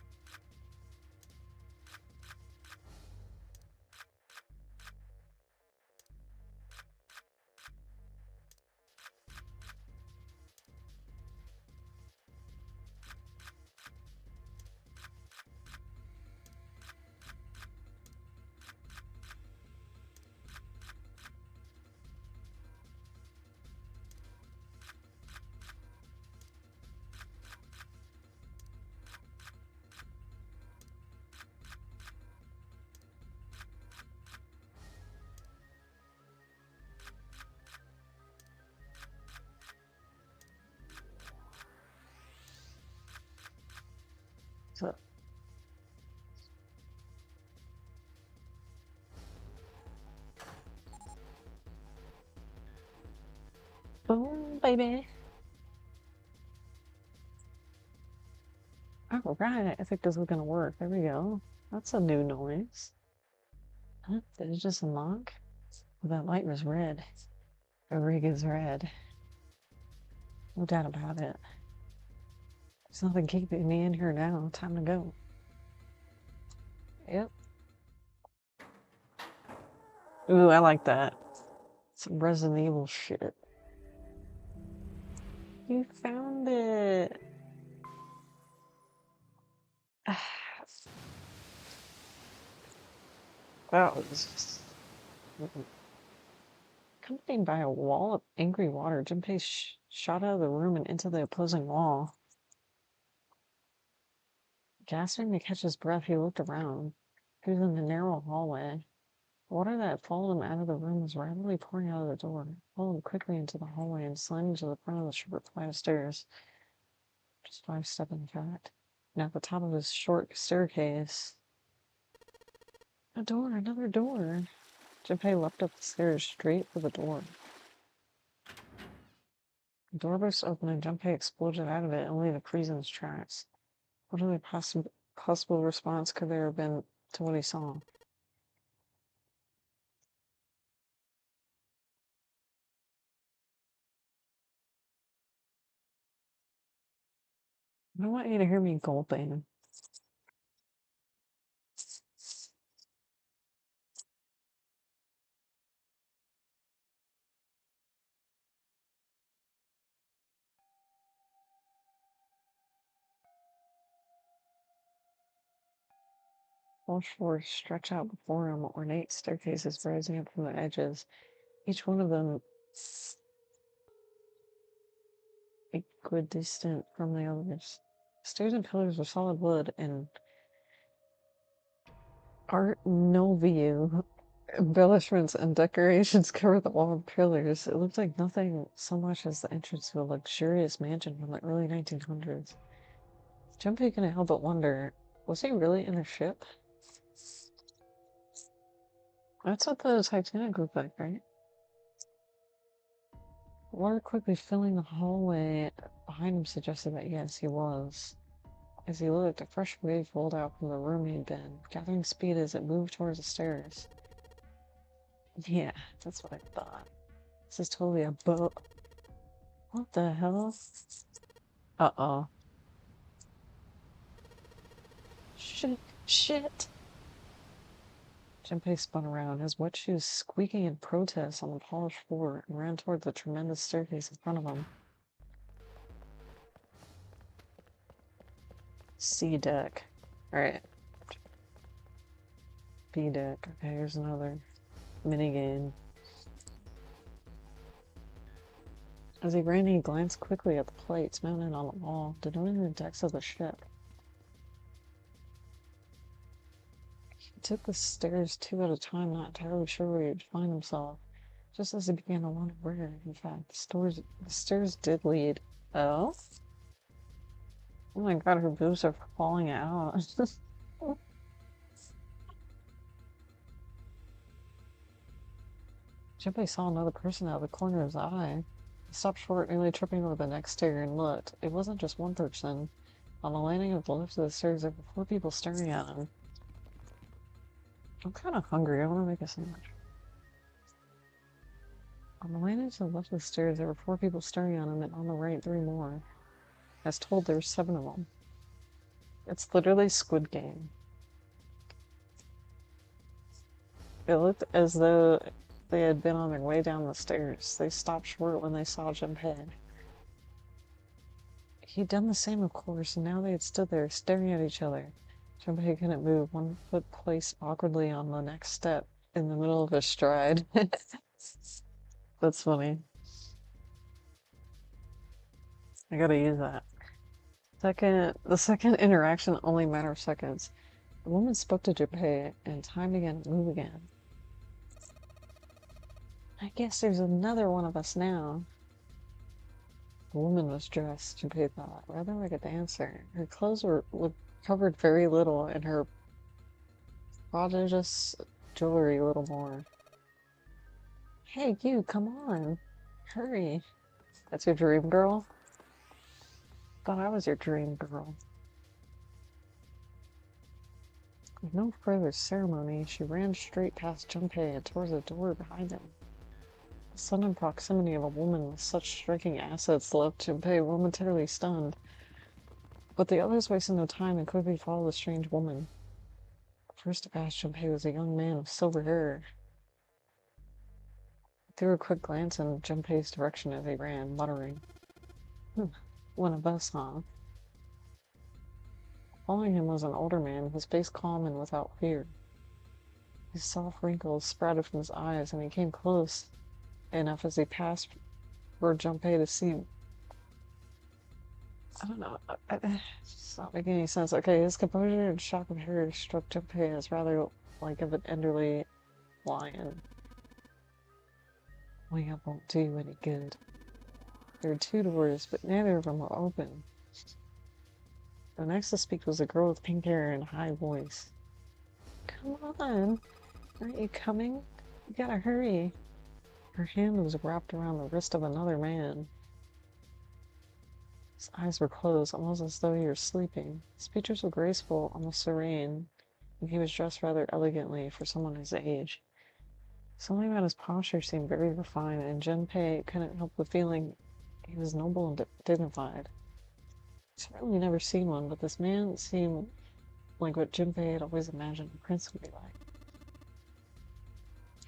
Boom, baby. All right, I think this is gonna work. There we go. That's a new noise. Huh? Did it just unlock? Well, that light was red. The rig is red. No doubt about it. There's nothing keeping me in here now. Time to go. Yep. Ooh, I like that. Some Resident Evil shit. You found it. That was just accompanied by a wall of angry water. Junpei shot out of the room and into the opposing wall. Gasping to catch his breath, he looked around. He was in the narrow hallway. Water that followed him out of the room was rapidly pouring out of the door, followed quickly into the hallway and slamming to the front of the short flight of stairs. Just 5 steps, in fact. And at the top of his short staircase, a door, another door. Junpei leapt up the stairs straight for the door. The door burst open and Junpei exploded out of it, only to freeze in his tracks. What other possible response could there have been to what he saw? I don't want you to hear me gulping. False floors stretch out before him, ornate staircases rising up from the edges, each one of them equidistant from the others. Stairs and pillars of solid wood and Art Nouveau embellishments and decorations cover the wall and pillars. It looked like nothing so much as the entrance to a luxurious mansion from the early 1900s. Junpei couldn't help but wonder, was he really in a ship? That's what the Titanic looked like, right? Water quickly filling the hallway behind him suggested that yes, he was. As he looked, a fresh wave rolled out from the room he'd been, gathering speed as it moved towards the stairs. Yeah, that's what I thought. This is totally a boat. What the hell? Uh-oh. Shit. Shit! Junpei spun around, his wet shoes squeaking in protest on the polished floor, and ran toward the tremendous staircase in front of him. C deck. Alright. B deck. Okay, here's another minigame. As he ran, he glanced quickly at the plates mounted on the wall, denoting the decks of the ship. He took the stairs 2 at a time, not entirely sure where he'd find himself. Just as he began to wonder where, in fact, the stairs did lead. Oh? Oh my god, her boobs are falling out. Junpei saw another person out of the corner of his eye. He stopped short, nearly tripping over the next stair, and looked. It wasn't just one person. On the landing of the lift of the stairs, there were 4 people staring at him. I'm kind of hungry. I want to make a sandwich. On the landing to the left of the stairs, there were 4 people staring at him, and on the right, 3 more. As told, there were 7 of them. It's literally Squid Game. It looked as though they had been on their way down the stairs. They stopped short when they saw Junpei. He'd done the same, of course, and now they had stood there, staring at each other. Junpei couldn't move, one foot placed awkwardly on the next step, in the middle of his stride. That's funny. I gotta use that. The second interaction only mattered of seconds. The woman spoke to Junpei, and time began to move again. I guess there's another one of us now. The woman was dressed, Junpei thought, rather like a dancer. Her clothes were covered very little, and her prodigious jewelry a little more. Hey, you, come on. Hurry. That's your dream girl? Thought I was your dream girl. With no further ceremony, she ran straight past Junpei and towards the door behind him. The sudden proximity of a woman with such striking assets left Junpei momentarily stunned. But the others wasted no time and quickly followed the strange woman. First to pass Junpei was a young man with silver hair. He threw a quick glance in Junpei's direction as he ran, muttering, One of us, huh? Following him was an older man, his face calm and without fear. His soft wrinkles sprouted from his eyes, and he came close enough as he passed for Junpei to see. I don't know. It's not making any sense. Okay, his composure and shock of hair struck Junpei as rather like of an elderly lion. Wake up won't do you any good. There were two doors, but neither of them were open. The next to speak was a girl with pink hair and a high voice. Come on! Aren't you coming? You gotta hurry. Her hand was wrapped around the wrist of another man. His eyes were closed, almost as though he were sleeping. His features were graceful, almost serene, and he was dressed rather elegantly for someone his age. Something about his posture seemed very refined, and Junpei couldn't help but feeling he was noble and dignified. He'd certainly never seen one, but this man seemed like what Junpei had always imagined a prince would be like.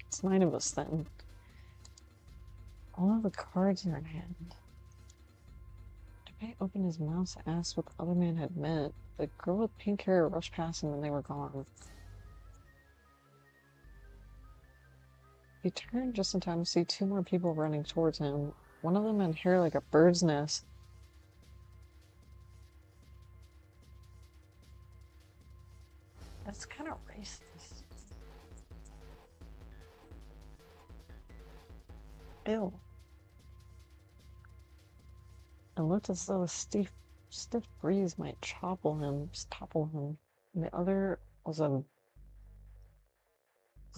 It's 9 of us, then. All of the cards are in hand. Junpei opened his mouth to ask what the other man had meant. The girl with pink hair rushed past him and they were gone. He turned just in time to see 2 more people running towards him. One of them had hair like a bird's nest. That's kind of racist. Ew. It looked as though a stiff breeze might topple him. And the other was a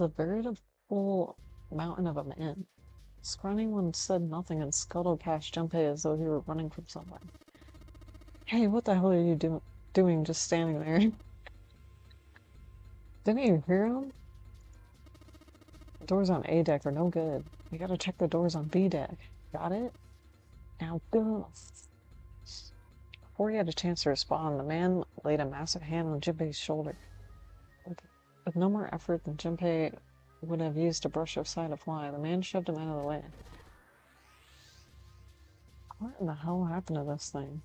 veritable mountain of a man. The scrawny one said nothing and scuttled past Junpei as though he were running from someone. Hey, what the hell are you doing just standing there? Didn't you hear him? The doors on A deck are no good. We gotta check the doors on B deck. Got it? Now go. Before he had a chance to respond, the man laid a massive hand on Junpei's shoulder. With no more effort than Junpei would have used to brush aside a fly, the man shoved him out of the way. What in the hell happened to this thing?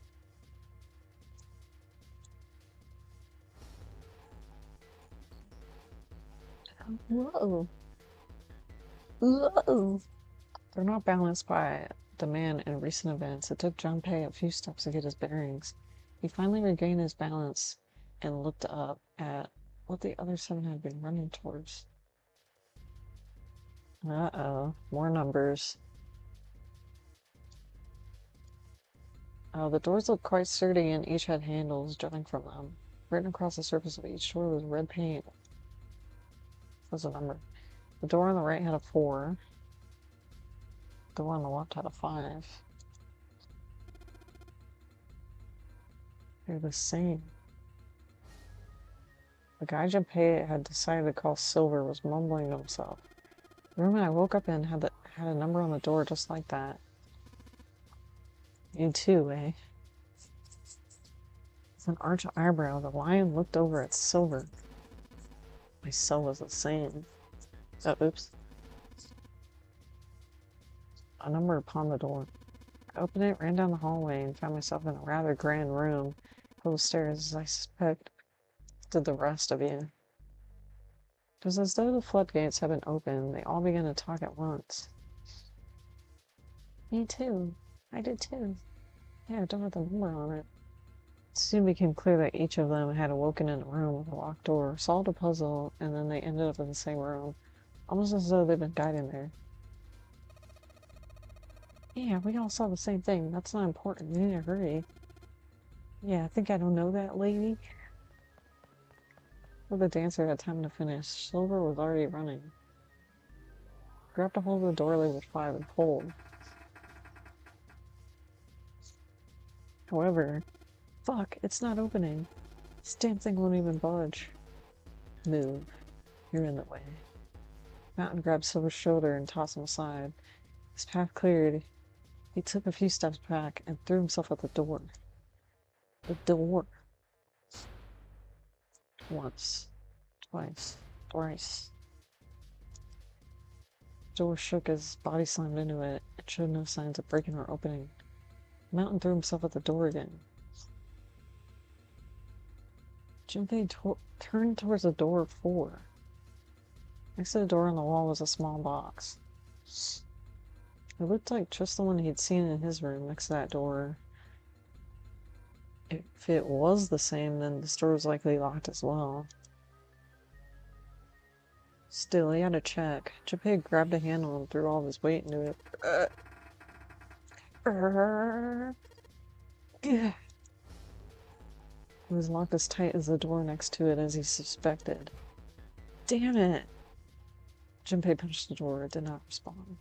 Whoa. Whoa. They're not balanced by the man in recent events. It took Junpei a few steps to get his bearings. He finally regained his balance and looked up at what the other 7 had been running towards. Uh-oh, more numbers. Oh, the doors looked quite sturdy and each had handles jutting from them. Written across the surface of each door was red paint. Was a number. The door on the right had a 4. The one on the left had a 5. They're the same. The guy Junpei had decided to call Silver was mumbling to himself. The room I woke up in had a number on the door just like that. You too, eh? With an arched eyebrow, the lion looked over at Silver. My cell was the same. Oh, oops. A number upon the door. I opened it, ran down the hallway, and found myself in a rather grand room, full of stairs, as I suspect did the rest of you. It was as though the floodgates had been opened. They all began to talk at once. Me too. I did too. Yeah, don't have the number on it. It soon became clear that each of them had awoken in a room with a locked door, solved a puzzle, and then they ended up in the same room, almost as though they'd been guided there. Yeah, we all saw the same thing. That's not important. You need to hurry. Yeah, I think I don't know that, lady. Before the dancer had time to finish, Silver was already running. He grabbed a hold of the door lid with 5 and pulled. However, fuck, it's not opening. This damn thing won't even budge. Move. You're in the way. Mountain grabbed Silver's shoulder and tossed him aside. His path cleared. He took a few steps back and threw himself at the door. The door. Once. Twice. Thrice. The door shook as his body slammed into it and showed no signs of breaking or opening. Mountain threw himself at the door again. Junpei turned towards the door 4. Next to the door on the wall was a small box. It looked like just the one he'd seen in his room next to that door. If it was the same, then the door was likely locked as well. Still, he had to check. Junpei grabbed a handle and threw all of his weight into it. It was locked as tight as the door next to it as he suspected. Damn it! Junpei punched the door. It did not respond.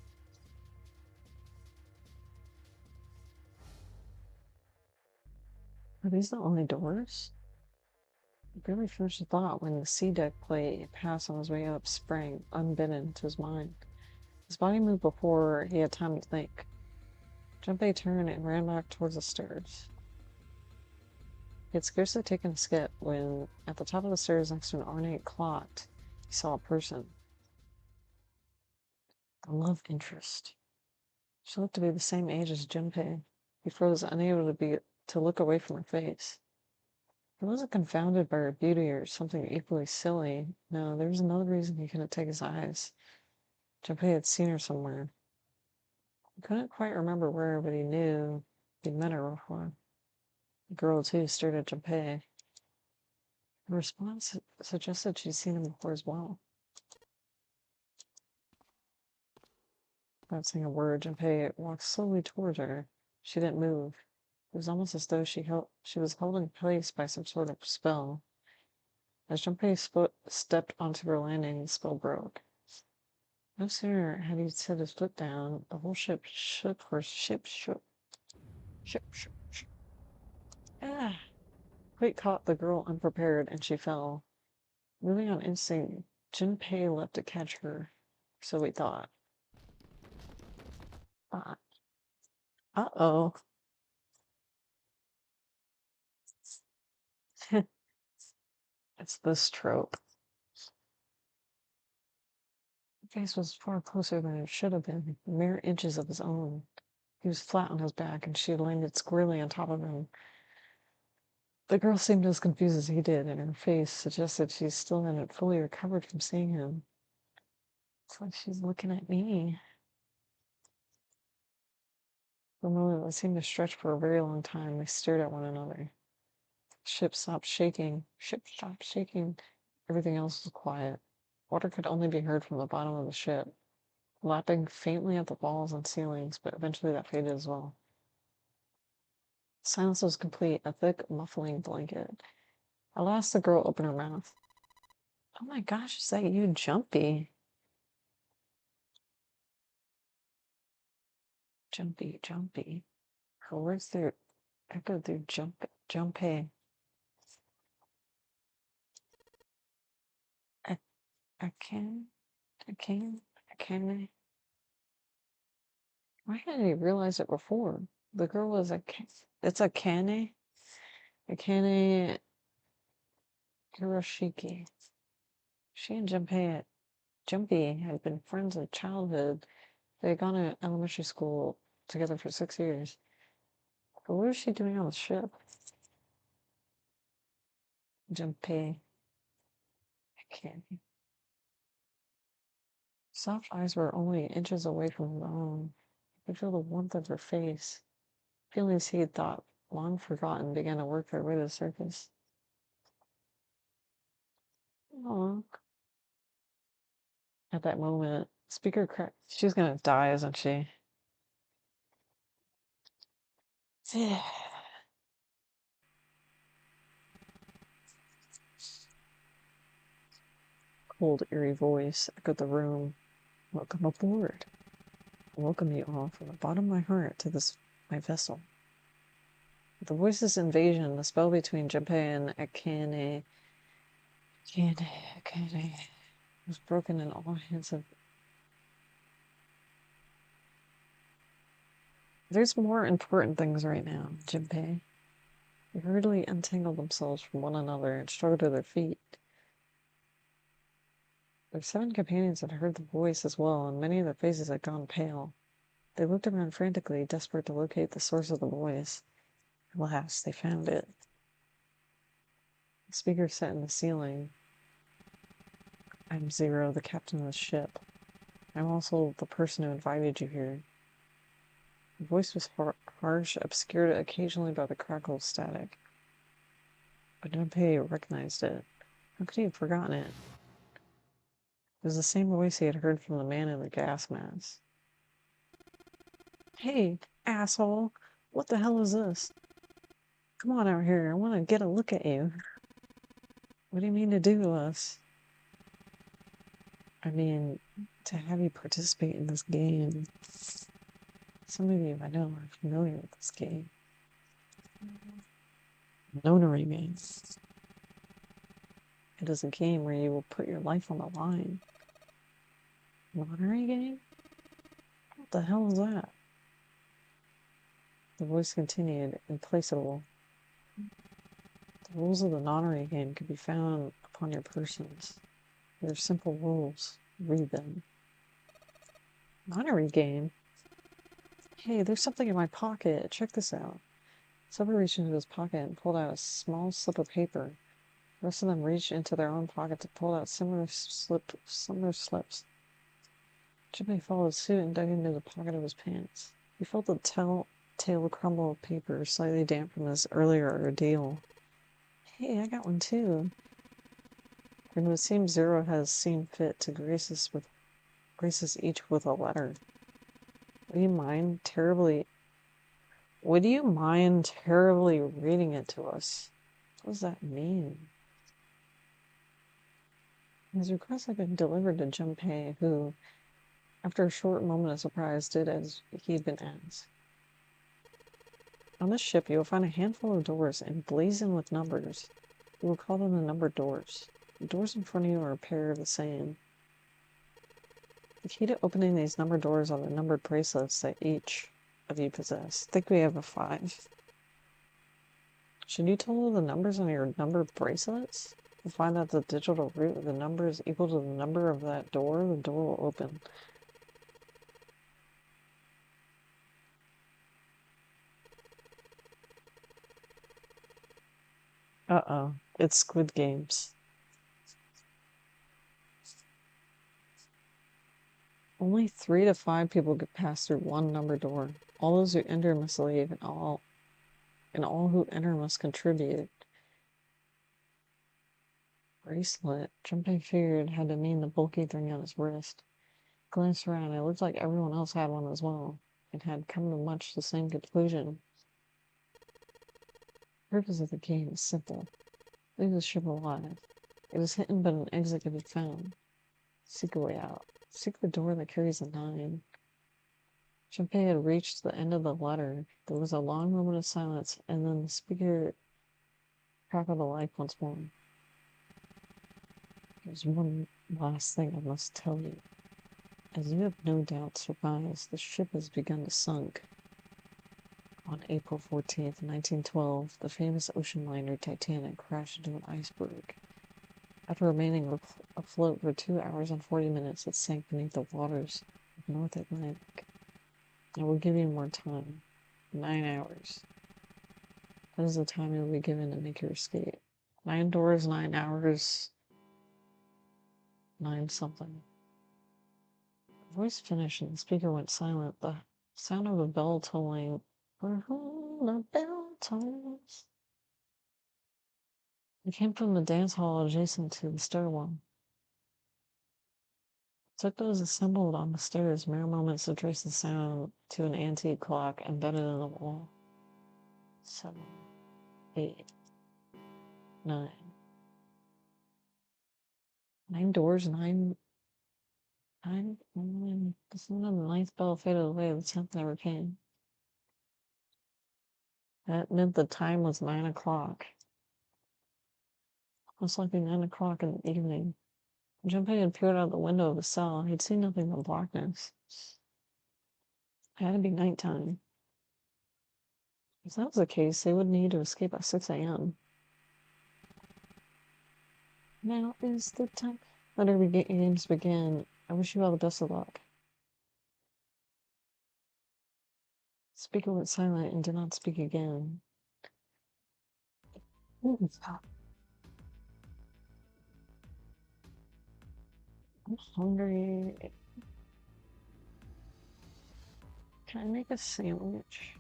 Are these the only doors? He barely finished the thought when the C-deck plate passed on his way up sprang, unbidden, to his mind. His body moved before he had time to think. Junpei turned and ran back towards the stairs. He had scarcely taken a skip when, at the top of the stairs next to an ornate clock, he saw a person. A love interest. She looked to be the same age as Junpei. He froze, unable to look away from her face. He wasn't confounded by her beauty or something equally silly. No, there was another reason he couldn't take his eyes. Junpei had seen her somewhere. He couldn't quite remember where, but he knew he'd met her before. The girl, too, stared at Junpei. Her response suggested she'd seen him before as well. Without saying a word, Junpei walked slowly towards her. She didn't move. It was almost as though she was held in place by some sort of spell. As Junpei stepped onto her landing, the spell broke. No sooner had he set his foot down, the whole ship shook. Ship shook. Ah! Quake caught the girl unprepared, and she fell. Moving on instinct, Junpei leapt to catch her. So he thought. Uh-oh. It's this trope. The face was far closer than it should have been, mere inches of his own. He was flat on his back, and she had landed squarely on top of him. The girl seemed as confused as he did, and her face suggested she still hadn't fully recovered from seeing him. It's like she's looking at me. For a moment that seemed to stretch for a very long time, they stared at one another. The ship stopped shaking. Everything else was quiet. Water could only be heard from the bottom of the ship, lapping faintly at the walls and ceilings, but eventually that faded as well. Silence was complete, a thick, muffling blanket. At last the girl opened her mouth. Oh my gosh, is that you, Jumpy? Jumpy. Her words echoed through Junpei. I can. Why hadn't he realized it before? The girl was it's Akane Hiroshiki. She and Jumpy had been friends in childhood. They had gone to elementary school together for 6 years. But what was she doing on the ship? Junpei. Akane. Soft eyes were only inches away from his own. He could feel the warmth of her face. Feelings he had thought long forgotten began to work their way to the surface. Aww. At that moment, speaker cracked. She's gonna die, isn't she? Cold, eerie voice echoed the room. Welcome aboard. I welcome you all from the bottom of my heart to this, my vessel. The voices invasion, the spell between Junpei and Akane was broken and all hands of... There's more important things right now, Junpei. They hurriedly untangled themselves from one another and struggled to their feet. Their 7 companions had heard the voice as well, and many of their faces had gone pale. They looked around frantically, desperate to locate the source of the voice. At last, they found it. The speaker set in the ceiling. I'm Zero, the captain of the ship. I'm also the person who invited you here. The voice was harsh, obscured occasionally by the crackle of static. But Junpei recognized it. How could he have forgotten it? It was the same voice he had heard from the man in the gas mask. Hey, asshole! What the hell is this? Come on out here, I want to get a look at you. What do you mean to do to us? I mean, to have you participate in this game. Some of you I know are familiar with this game. Nonary game. It is a game where you will put your life on the line. Nonary game? What the hell is that? The voice continued, implacable. The rules of the nonary game can be found upon your persons. They're simple rules. Read them. Nonary game? Hey, there's something in my pocket. Check this out. Silver reached into his pocket and pulled out a small slip of paper. The rest of them reached into their own pockets and pulled out similar slips. Jimmy followed suit and dug into the pocket of his pants. He felt the telltale crumble of paper, slightly damp from his earlier ordeal. Hey, I got one too. And it would seem Zero has seen fit to grace us each with a letter. Would you mind terribly reading it to us? What does that mean? His request had been delivered to Junpei, who, after a short moment of surprise, did as he had been asked. On this ship, you will find a handful of doors emblazoned with numbers. We will call them the numbered doors. The doors in front of you are a pair of the same. The key to opening these numbered doors are the numbered bracelets that each of you possess. I think we have a 5. Should you total the numbers on your numbered bracelets and find that the digital root of the number is equal to the number of that door, the door will open. Uh-oh. It's Squid Games. Only 3 to 5 people could pass through one number door. All those who enter must leave, and all who enter must contribute. Bracelet. Jumping figured had to mean the bulky thing on his wrist. Glanced around, it looked like everyone else had one as well, and had come to much the same conclusion. The purpose of the game is simple. Leave the ship alive. It is hidden, but an exit can be found. Seek a way out. Seek the door that carries a 9. Junpei had reached the end of the letter. There was a long moment of silence, and then the speaker crackled a light once more. There's one last thing I must tell you. As you have no doubt surmised, the ship has begun to sink. On April 14th, 1912, the famous ocean liner Titanic crashed into an iceberg. After remaining afloat for 2 hours and 40 minutes, it sank beneath the waters of North Atlantic. I will give you more time. 9 hours. That is the time you will be given to make your escape. 9 doors, 9 hours, 9 something. The voice finished and the speaker went silent. The sound of a bell tolling. For whom the bell tolls. It came from the dance hall adjacent to the stairwell. It took those assembled on the stairs mere moments to trace the sound to an antique clock embedded in the wall. 7, 8, 9. 9 doors, 9. The sound of the 9th bell faded away, the 10th never came. That meant the time was 9 o'clock. It was like 9 o'clock in the evening. Junpei had peered out the window of the cell. He'd seen nothing but blackness. It had to be nighttime. If that was the case, they would need to escape at 6 a.m. Now is the time. Let our games begin. I wish you all the best of luck. Speaker went silent and did not speak again. Ooh, I'm hungry. Can I make a sandwich?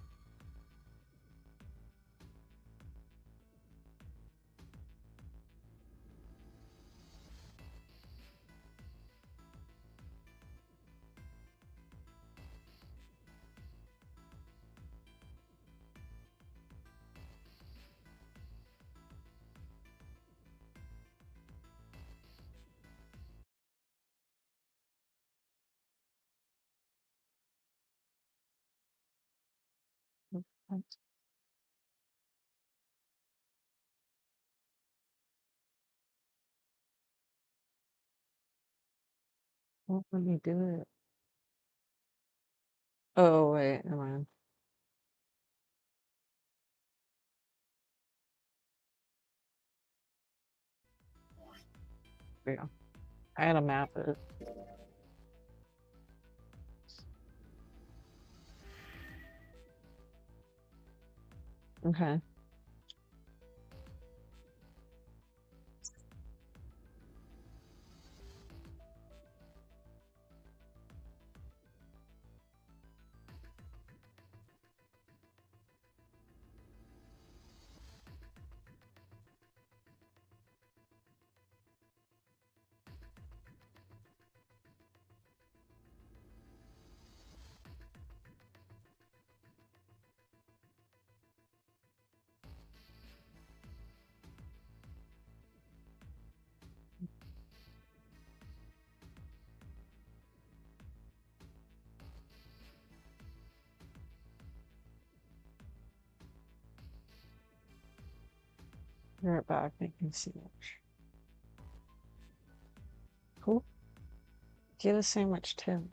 What would you do it? Oh, wait, never mind. Yeah. I had to map it. Okay. Be right back, making a sandwich. Cool. Get a sandwich too.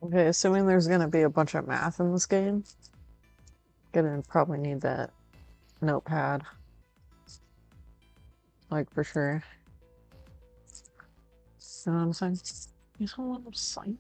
Okay, assuming there's gonna be a bunch of math in this game, gonna probably need that notepad. Like, for sure. You know what I'm saying? You don't want to sign.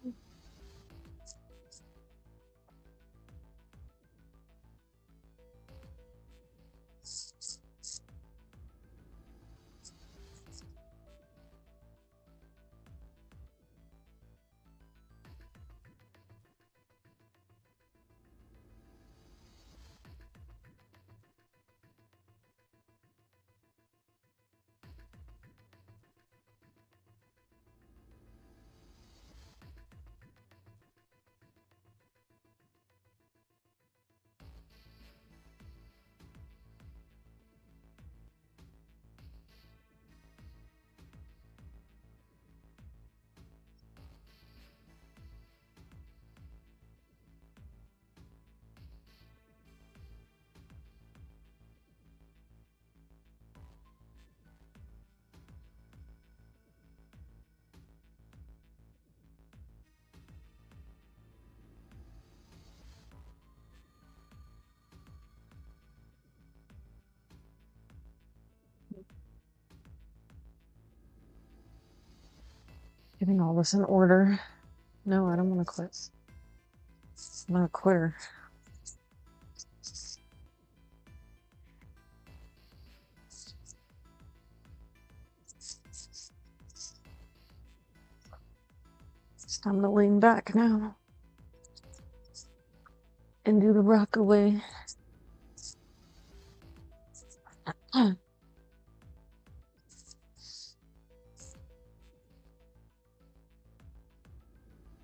Getting all this in order. No, I don't want to quit. I'm not a quitter. It's time to lean back now. And do the rock away.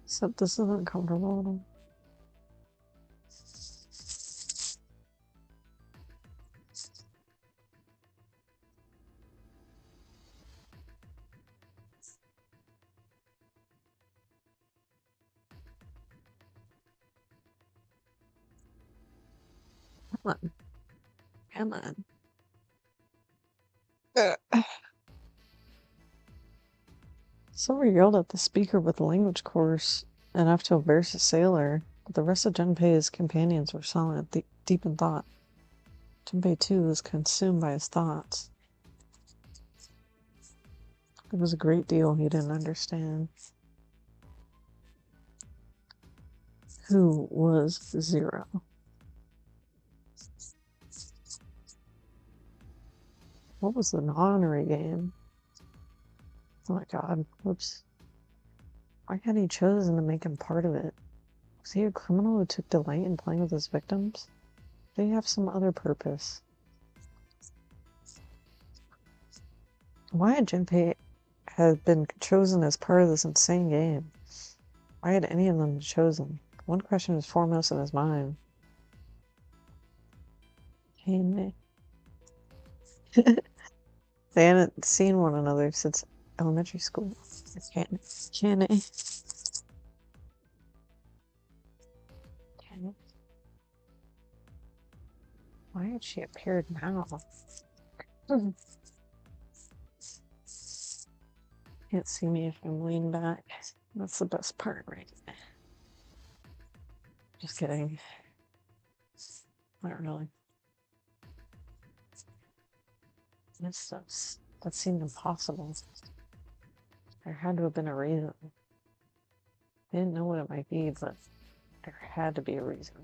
Except this isn't comfortable at all. Come on. Come on. Silver yelled at the speaker with the language course enough to embarrass a sailor, but the rest of Junpei's companions were silent, deep in thought. Junpei, too, was consumed by his thoughts. There was a great deal he didn't understand. Who was Zero? What was the non-honorary game? Oh my god, whoops. Why had he chosen to make him part of it? Was he a criminal who took delight in playing with his victims? Did he have some other purpose? Why had Junpei had been chosen as part of this insane game? Why had any of them been chosen? One question was foremost in his mind. Hey, they hadn't seen one another since elementary school. Can it? Why had she appeared now? Can't see me if I'm leaning back. That's the best part, right? Just kidding. Not really. That seemed impossible. There had to have been a reason. I didn't know what it might be, but there had to be a reason.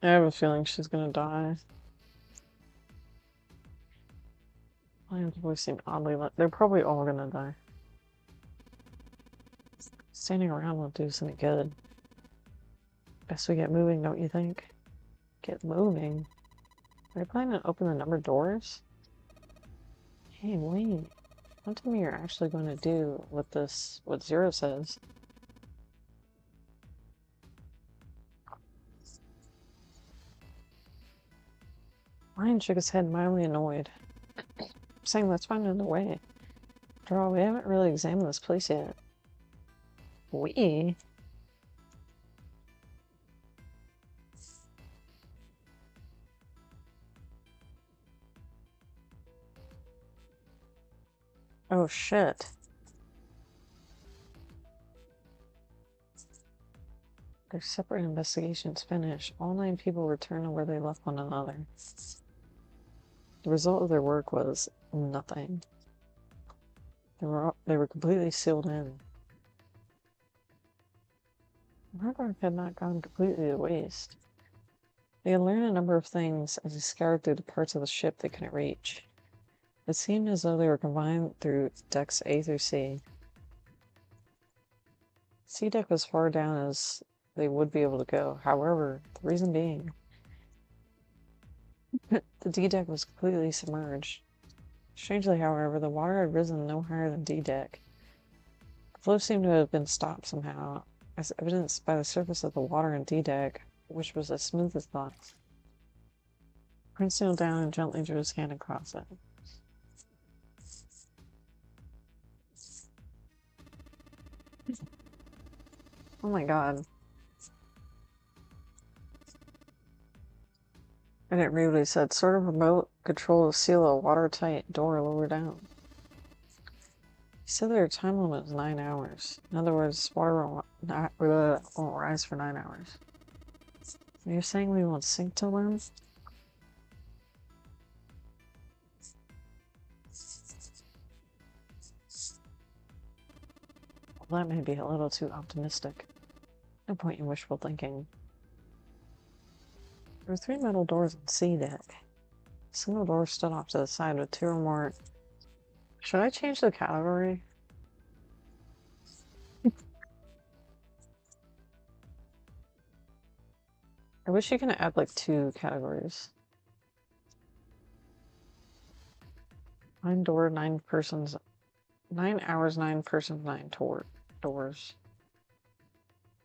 I have a feeling she's gonna die. Lion's voice seemed oddly low. They're probably all gonna die. Standing around won't do us any good. Best we get moving, don't you think? Get moving? Are you planning to open the numbered doors? Hey, wait. Don't tell me you're actually going to do what Zero says. Ryan shook his head, mildly annoyed, saying let's find another way. After all, we haven't really examined this place yet. We? Oh shit. Their separate investigations finished. All 9 people returned to where they left one another. The result of their work was nothing. They were completely sealed in. The hard work had not gone completely to waste. They had learned a number of things as they scoured through the parts of the ship they couldn't reach. It seemed as though they were confined through decks A through C. C deck was far down as they would be able to go. However, the reason being, the D deck was completely submerged. Strangely, however, the water had risen no higher than D deck. The flow seemed to have been stopped somehow, as evidenced by the surface of the water in D deck, which was as smooth as glass. Prince kneeled down and gently drew his hand across it. Oh my god. I didn't read what he said. Sort of remote control to seal a watertight door lower down. He said their time limit was 9 hours. In other words, water won't rise for 9 hours. You're saying we won't sink till then? Well, that may be a little too optimistic. No point in wishful thinking. There were 3 metal doors on C deck. A single door stood off to the side with 2 or more. Should I change the category? I wish you could add like 2 categories. 9 door, 9 persons, 9 hours, 9 persons, 9 doors.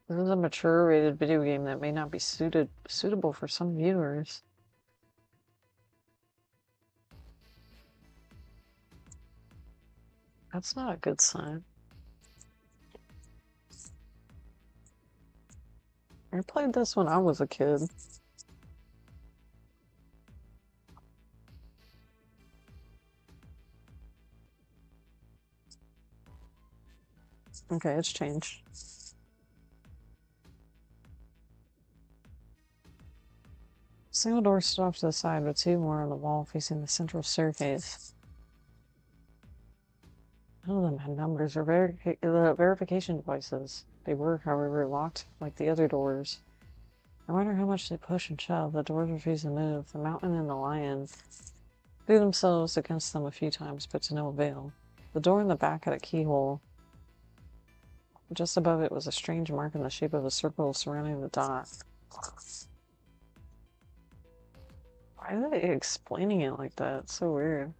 This is a mature rated video game that may not be suitable for some viewers. That's not a good sign. I played this when I was a kid. Okay, it's changed. Single door stood off to the side with 2 more on the wall facing the central staircase. None of them had numbers or verification devices. They were, however, locked like the other doors. No matter how much they pushed and shoved, the doors refused to move. The mountain and the lion threw themselves against them a few times, but to no avail. The door in the back had a keyhole. Just above it was a strange mark in the shape of a circle surrounding the dot. Why are they explaining it like that? It's so weird.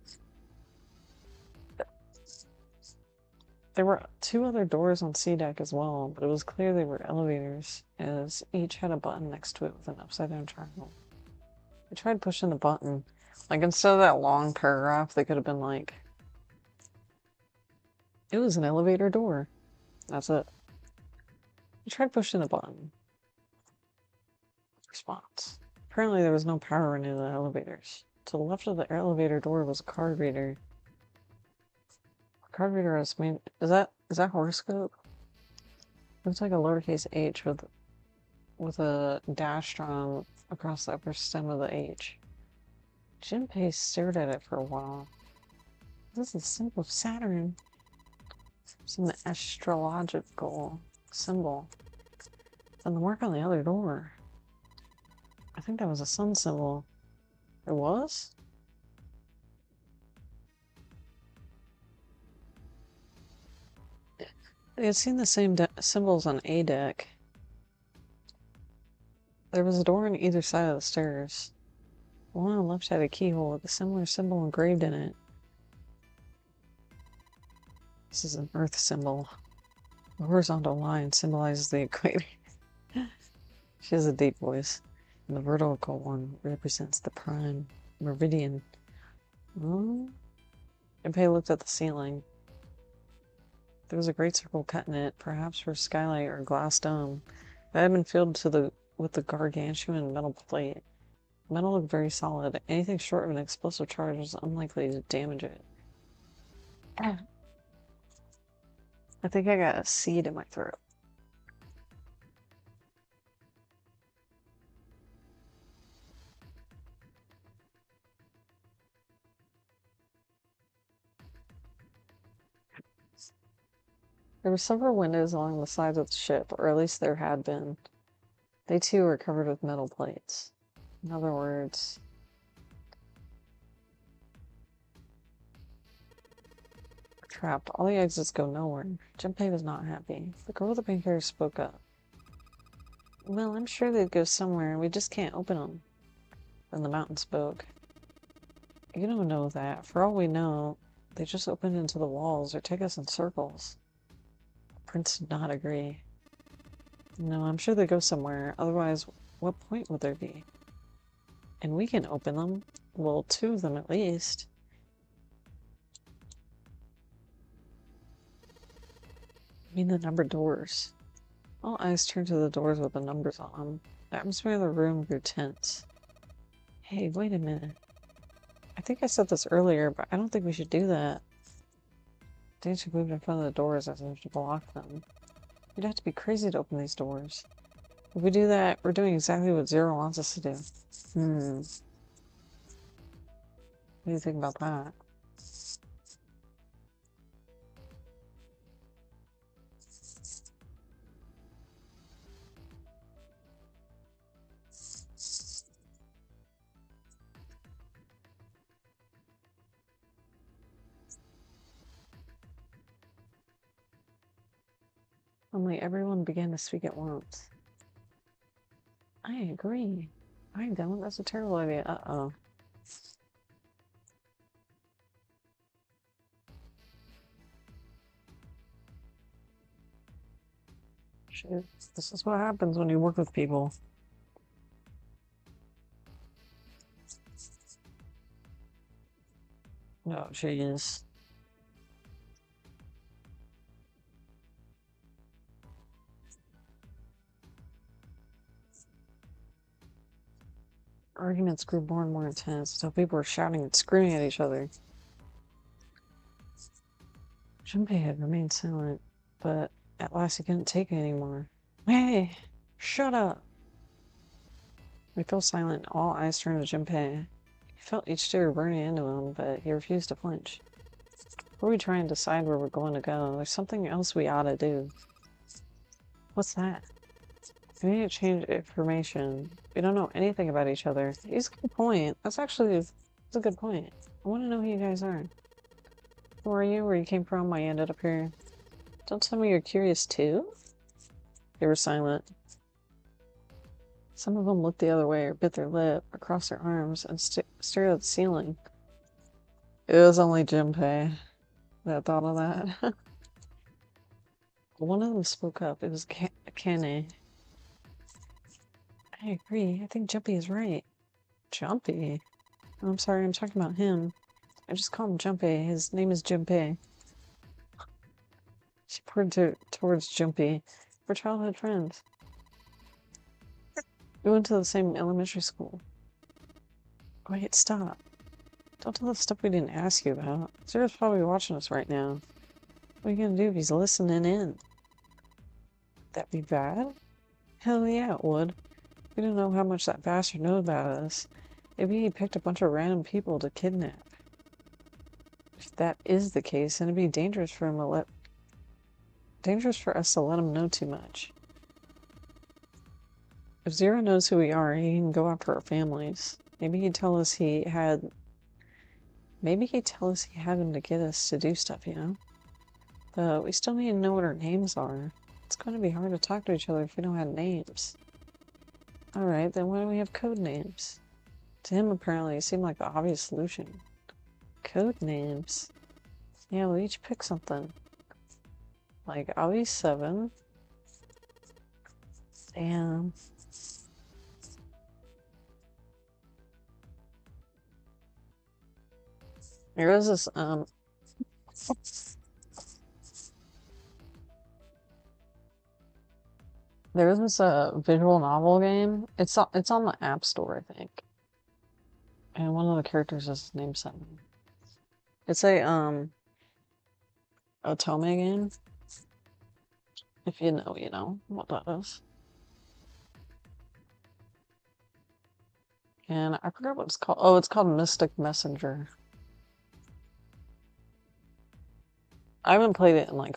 There were 2 other doors on C deck as well, but it was clear they were elevators, as each had a button next to it with an upside-down triangle. I tried pushing the button. Like, instead of that long paragraph, they could have been like, it was an elevator door. That's it. I tried pushing the button. Response. Apparently there was no power in any of the elevators. To the left of the elevator door was a card reader. The card reader is made... Is that horoscope? Looks like a lowercase h with a dash drawn across the upper stem of the H. Jinpei stared at it for a while. This is the symbol of Saturn. It's an astrological symbol. And the mark on the other door. I think that was a sun symbol. It was? They had seen the same symbols on A deck. There was a door on either side of the stairs. The one on the left had a keyhole with a similar symbol engraved in it. This is an Earth symbol. The horizontal line symbolizes the equator. She has a deep voice. And the vertical one represents the prime meridian. Junpei looked at the ceiling. There was a great circle cut in it, perhaps for a skylight or a glass dome. It had been filled with the gargantuan metal plate. The metal looked very solid. Anything short of an explosive charge was unlikely to damage it. I think I got a seed in my throat. There were several windows along the sides of the ship, or at least there had been. They too were covered with metal plates. In other words, trapped. All the exits go nowhere. Junpei was not happy. The girl with the pink hair spoke up. Well, I'm sure they'd go somewhere. We just can't open them. Then the mountain spoke. You don't know that. For all we know, they just open into the walls or take us in circles. The prince did not agree. No, I'm sure they go somewhere. Otherwise, what point would there be? And we can open them. Well, 2 of them at least. I mean the numbered doors. All eyes turned to the doors with the numbers on them. The atmosphere of the room grew tense. Hey, wait a minute. I think I said this earlier, but I don't think we should do that. Danger moved in front of the doors as if to block them. We'd have to be crazy to open these doors. If we do that, we're doing exactly what Zero wants us to do. What do you think about that? Only everyone began to speak at once. I agree. I don't. That's a terrible idea. Uh-oh. Shit. This is what happens when you work with people. No, jeez. Arguments grew more and more intense until people were shouting and screaming at each other. Junpei had remained silent, but at last he couldn't take it anymore. Hey! Shut up! We fell silent. All eyes turned to Junpei. He felt each tear burning into him, but he refused to flinch. Before we try and decide where we're going to go, there's something else we ought to do. What's that? We need to change information. We don't know anything about each other. He's a good point. That's a good point. I want to know who you guys are. Who are you? Where you came from? Why you ended up here? Don't tell me you're curious too? They were silent. Some of them looked the other way or bit their lip or crossed their arms and stared at the ceiling. It was only Junpei that thought of that. One of them spoke up. It was Kane. I agree. I think Junpei is right. Junpei? Oh, I'm sorry, I'm talking about him. I just call him Junpei. His name is Junpei. She pointed towards Junpei. We're childhood friends. We went to the same elementary school. Wait, stop. Don't tell us stuff we didn't ask you about. Zero's probably watching us right now. What are you gonna do if he's listening in? That'd be bad? Hell yeah, it would. We don't know how much that bastard knows about us. Maybe he picked a bunch of random people to kidnap. If that is the case, then it'd be dangerous for us to let him know too much. If Zero knows who we are, he can go after our families. Maybe he'd tell us he had him to get us to do stuff, you know? But we still need to know what our names are. It's going to be hard to talk to each other if we don't have names. Alright, then why don't we have code names? To him, apparently, it seemed like the obvious solution. Code names? Yeah, we'll each pick something. Like, I'll be 7. Damn. There was this, visual novel game. It's on the App Store, I think. And one of the characters is named 7. It's a Otome game. If you know, you know what that is. And I forgot what it's called. Oh, it's called Mystic Messenger. I haven't played it in like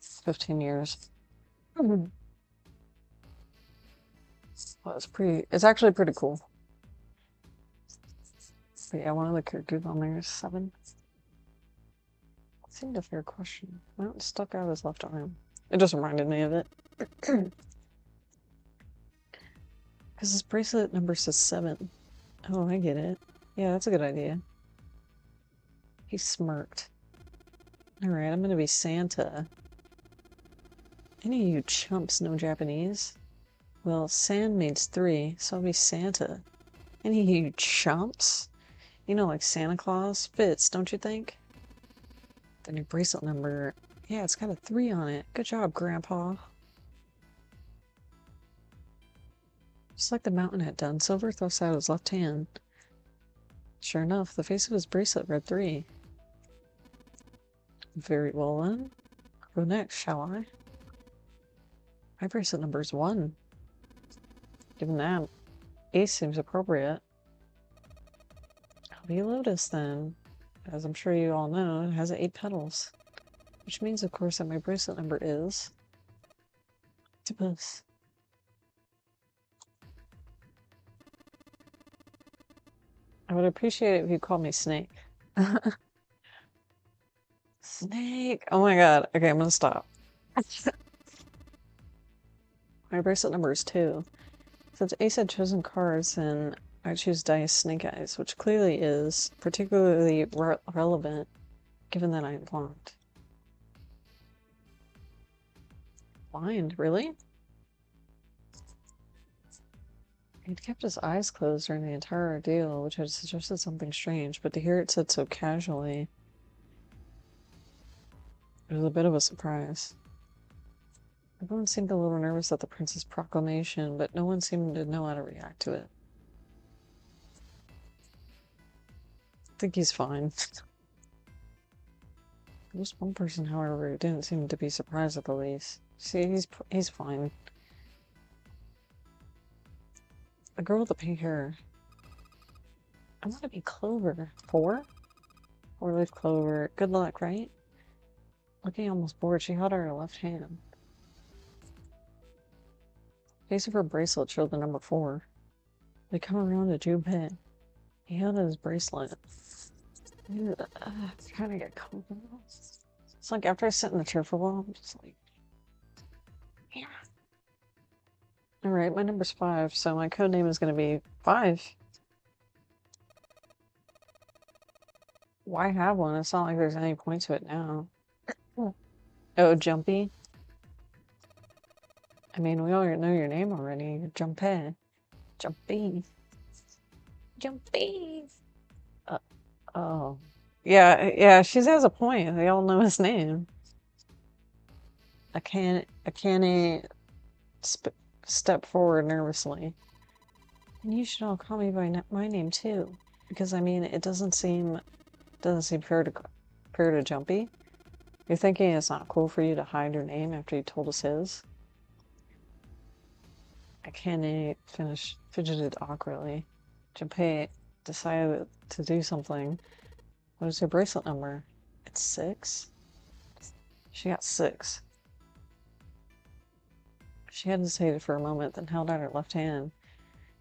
15 years. Well, it's actually pretty cool. But yeah, one of the characters on there is 7. Seemed a fair question. Well, it stuck out his left arm. It just reminded me of it. Because his bracelet number says 7. Oh, I get it. Yeah, that's a good idea. He smirked. Alright, I'm gonna be Santa. Any of you chumps know Japanese? Well, San means 3, so I'll be Santa. Any of you chumps? You know, like Santa Claus fits, don't you think? The new bracelet number. Yeah, it's got a 3 on it. Good job, Grandpa. Just like the mountain had done, Silver thrust out his left hand. Sure enough, the face of his bracelet read 3. Very well then. I'll go next, shall I? My bracelet number is 1. Given that, Ace seems appropriate. I'll be Lotus then. As I'm sure you all know, it has 8 petals. Which means, of course, that my bracelet number is... Octopus. I would appreciate it if you called me Snake. Snake! Oh my god. Okay, I'm gonna stop. My bracelet number is 2. Since Ace had chosen cards, then I choose Dice Snake Eyes, which clearly is particularly relevant given that I am blind. Blind? Really? He'd kept his eyes closed during the entire ordeal, which had suggested something strange, but to hear it said so casually, it was a bit of a surprise. Everyone seemed a little nervous at the prince's proclamation, but no one seemed to know how to react to it. I think he's fine. Just one person, however, didn't seem to be surprised at the least. See, he's fine. The girl with the pink hair. I want to be Clover. 4? 4-leaf clover. Good luck, right? Looking almost bored, she held out her left hand. The face of her bracelet showed the number 4. They come around to Junpei. He held out his bracelet. Trying to get comfortable. It's like after I sit in the chair for a while, I'm just like, yeah. Alright, my number's 5, so my code name is going to be 5. Why have one? It's not like there's any point to it now. Oh, Jumpy? I mean, we all know your name already. You're Junpei. Jumpy. Jumpy! Oh. Yeah, she has a point. They all know his name. Akane step forward nervously. And you should all call me by my name too. Because, I mean, it doesn't seem fair to Jumpy. You're thinking it's not cool for you to hide your name after you told us his? Akane fidgeted awkwardly. Junpei decided to do something. What is her bracelet number? It's 6? She got 6. She hesitated for a moment, then held out her left hand.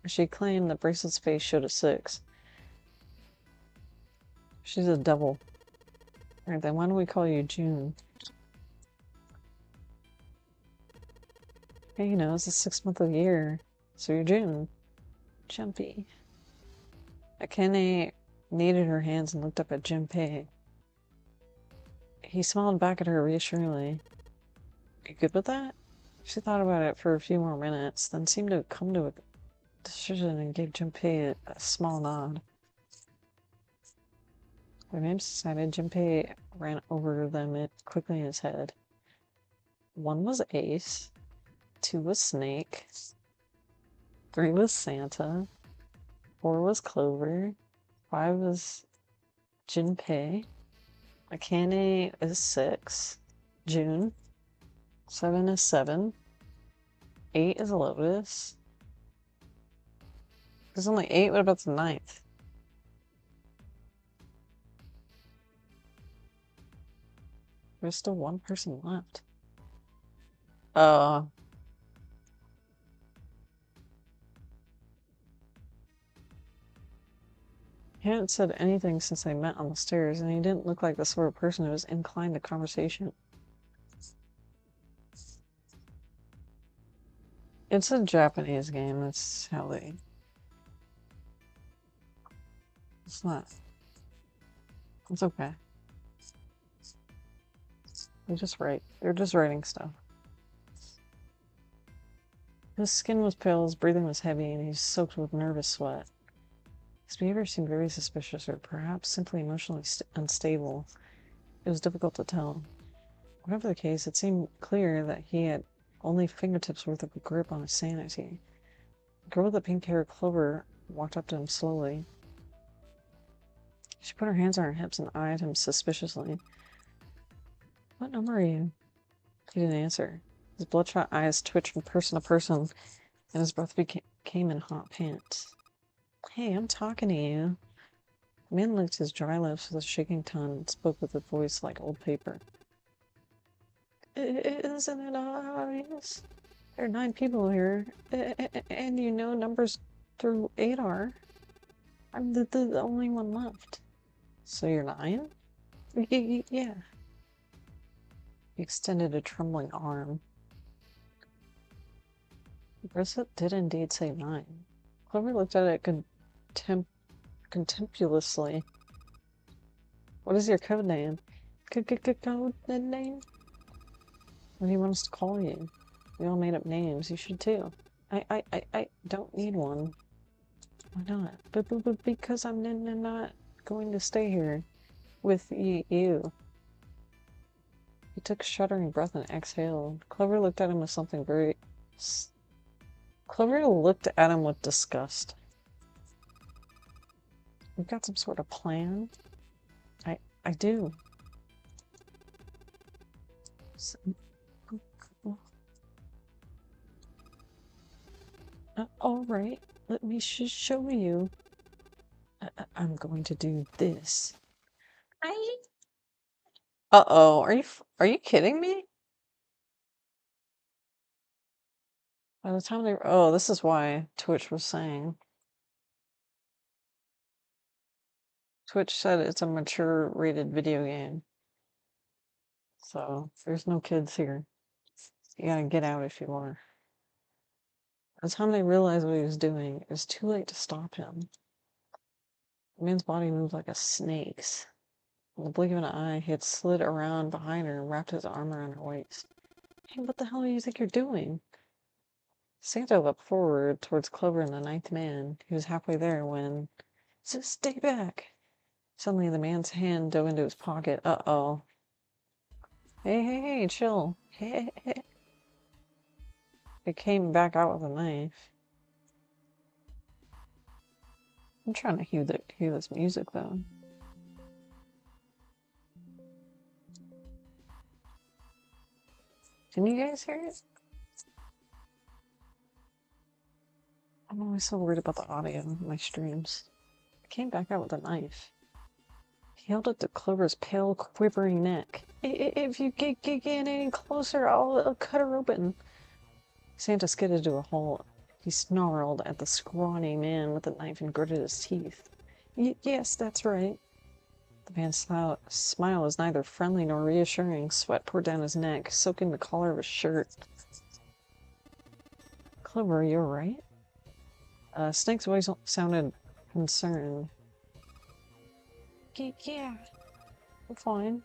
She claimed the bracelet's face showed a 6. She's a devil. Alright, then why don't we call you June? Hey, you know, it's the 6th month of the year, so you're June. Jumpy. Akane kneaded her hands and looked up at Junpei. He smiled back at her reassuringly. You good with that? She thought about it for a few more minutes, then seemed to come to a decision and gave Junpei a small nod. Their names decided, Junpei ran over them quickly in his head. 1 was Ace, 2 was Snake, 3 was Santa, 4 was Clover, 5 was Junpei, Akane is 6, June, 7 is 7, 8 is Lotus. There's only 8, what about the 9th? There's still 1 person left. He hadn't said anything since they met on the stairs, and he didn't look like the sort of person who was inclined to conversation. It's a Japanese game, that's how they... It's not... It's okay. They just write. They're just writing stuff. His skin was pale, his breathing was heavy, and he was soaked with nervous sweat. His behavior seemed very suspicious, or perhaps simply emotionally unstable. It was difficult to tell. Whatever the case, it seemed clear that he had only fingertips worth of a grip on his sanity. The girl with the pink hair, Clover, walked up to him slowly. She put her hands on her hips and eyed him suspiciously. What number are you? He didn't answer. His bloodshot eyes twitched from person to person, and his breath came in hot pants. Hey, I'm talking to you. The man licked his dry lips with a shaking tongue and spoke with a voice like old paper. Isn't it obvious? There are 9 people here, and you know numbers through 8 are. I'm the only one left. So you're 9? Yeah. He extended a trembling arm. The bracelet did indeed say 9. Clover looked at it contemptuously. What is your code name? Code name? What do you want us to call you? We all made up names. You should too. I don't need one. Why not? But because I'm not going to stay here with you. He took a shuddering breath and exhaled. Clover looked at him with something very... Clover looked at him with disgust. You've got some sort of plan? I do. Alright, let me show you. I'm going to do this. Uh-oh, are you kidding me? By the time they... Oh, this is why Twitch was saying. Twitch said it's a mature rated video game. So, there's no kids here. You gotta get out if you are. By the time they realized what he was doing, it was too late to stop him. The man's body moved like a snake's. In the blink of an eye, he had slid around behind her and wrapped his arm around her waist. Hey, what the hell do you think you're doing? Santa leapt forward towards Clover and the 9th man. He was halfway there when... Stay back! Suddenly, the man's hand dove into his pocket. Uh-oh. Hey, chill. Hey. He came back out with a knife. I'm trying to hear this music, though. Can you guys hear it? I'm always so worried about the audio in my streams. He came back out with a knife. He held it to Clover's pale, quivering neck. If you get any closer, I'll cut her open. Santa skidded to a halt. He snarled at the scrawny man with the knife and gritted his teeth. Yes, that's right. The man's smile was neither friendly nor reassuring. Sweat poured down his neck, soaking the collar of his shirt. Clover, you alright? Snake's voice sounded concerned. Yeah, I'm fine.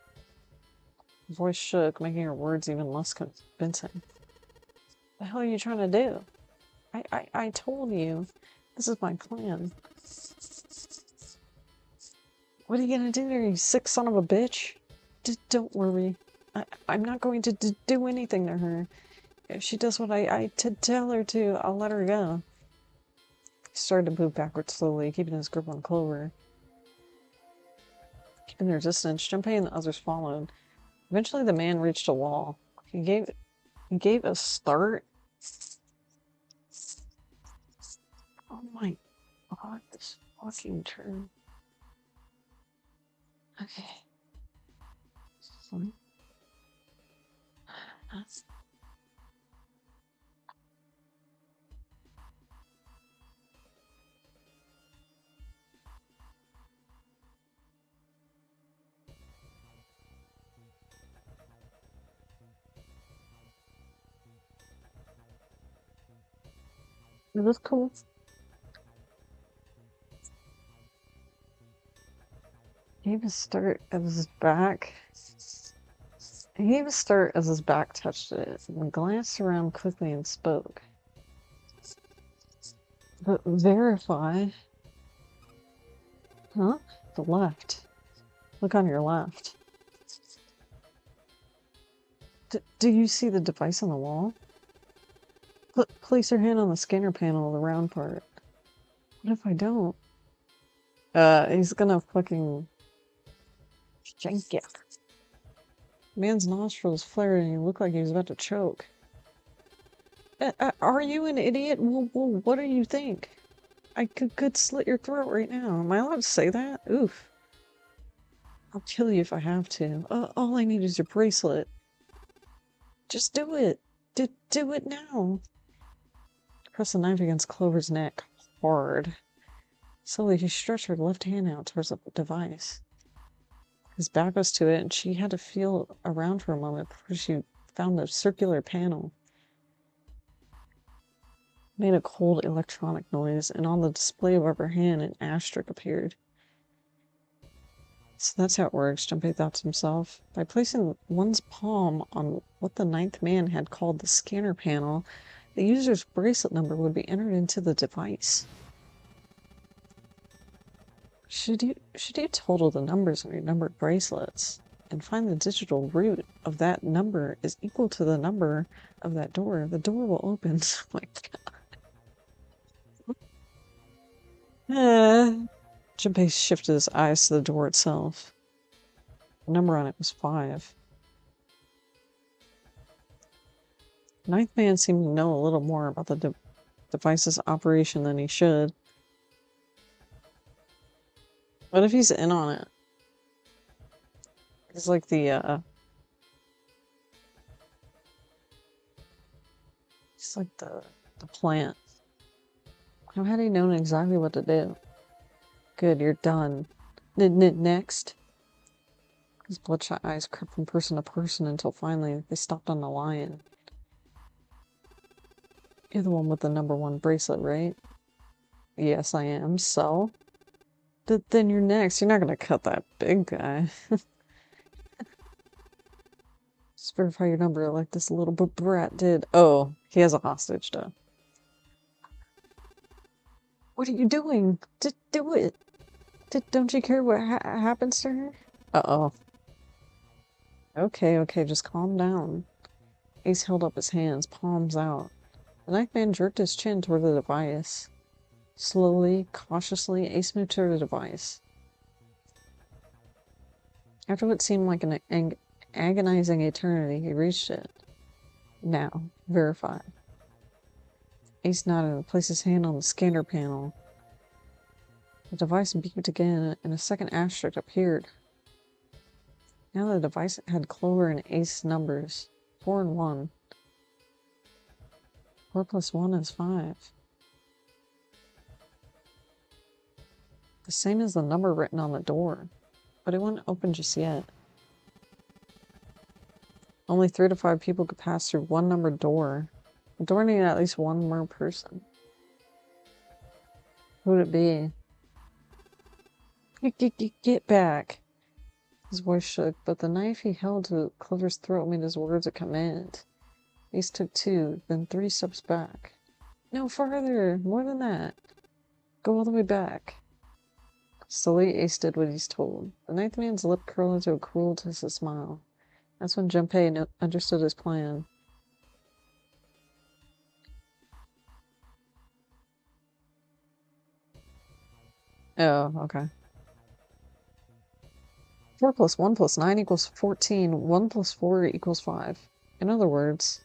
Her voice shook, making her words even less convincing. The hell are you trying to do? I told you. This is my plan. What are you gonna do there, you sick son of a bitch? Don't worry. I'm not going to do anything to her. If she does what I tell her to, I'll let her go. He started to move backwards slowly, keeping his grip on Clover. Keeping their distance, Junpei and the others followed. Eventually the man reached a wall. He gave a start. Oh my god, this fucking turn. Okay. Is this cool? He gave a start as his back. He gave a start as his back touched it, and glanced around quickly and spoke. But verify. Huh? The left. Look on your left. Do you see the device on the wall? Place your hand on the scanner panel, the round part. What if I don't? He's gonna fucking shank ya. Man's nostrils flared and he looked like he was about to choke. Are you an idiot? Well, what do you think? I could slit your throat right now. Am I allowed to say that? Oof. I'll kill you if I have to. All I need is your bracelet. Just do it. Do it now. Press the knife against Clover's neck. Hard. Slowly, he stretched her left hand out towards the device. His back was to it, and she had to feel around for a moment before she found the circular panel. It made a cold electronic noise, and on the display above her hand, an asterisk appeared. So that's how it works, Junpei thought to himself. By placing one's palm on what the ninth man had called the scanner panel, the user's bracelet number would be entered into the device. Should you total the numbers on your numbered bracelets and find the digital root of that number is equal to the number of that door, the door will open. Oh my god. Junpei shifted his eyes to the door itself. The number on it was 5. Ninth man seemed to know a little more about the device's operation than he should. What if he's in on it? He's like the, he's like the plant. How had he known exactly what to do? Good, you're done. Next. His bloodshot eyes crept from person to person until finally they stopped on the lion. You're the one with the number 1 bracelet, right? Yes, I am. So? Then you're next. You're not gonna cut that big guy. Just verify your number like this little brat did. Oh, he has a hostage, though. What are you doing? Do it. Don't you care what happens to her? Uh-oh. Okay, just calm down. Ace held up his hands, palms out. The ninth man jerked his chin toward the device. Slowly, cautiously, Ace moved toward the device. After what seemed like an agonizing eternity, he reached it. Now, verify. Ace nodded and placed his hand on the scanner panel. The device beeped again, and a second asterisk appeared. Now the device had Clover and Ace numbers, 4 and 1. 4 plus 1 is 5. The same as the number written on the door, but it wouldn't open just yet. Only 3 to 5 people could pass through one numbered door. The door needed at least one more person. Who would it be? Get back. His voice shook, but the knife he held to Clover's throat made his words a command. Ace took 2, then 3 steps back. No farther! More than that! Go all the way back. Slowly, Ace did what he's told. The ninth man's lip curled into a cruel, twisted smile. That's when Junpei understood his plan. Oh, okay. 4 plus 1 plus 9 equals 14. 1 plus 4 equals 5. In other words...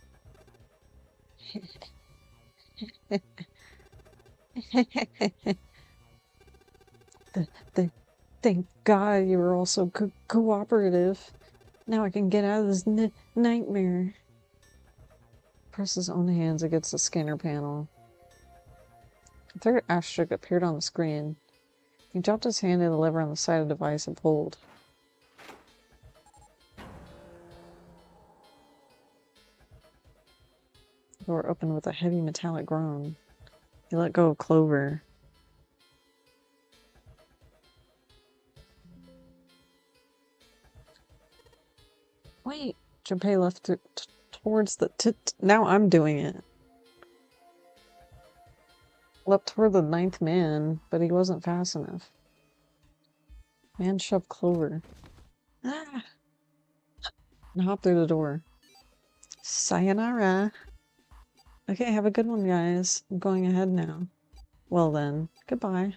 Thank God you were all so cooperative. Now I can get out of this nightmare. Press his own hands against the scanner panel. A third asterisk appeared on the screen. He dropped his hand to the lever on the side of the device and pulled. The door opened with a heavy metallic groan. He let go of Clover. Wait! Junpei left towards the now I'm doing it. Leapt toward the ninth man, but he wasn't fast enough. Man shoved Clover. Ah! And hopped through the door. Sayonara! Okay, have a good one, guys. I'm going ahead now. Well then, goodbye.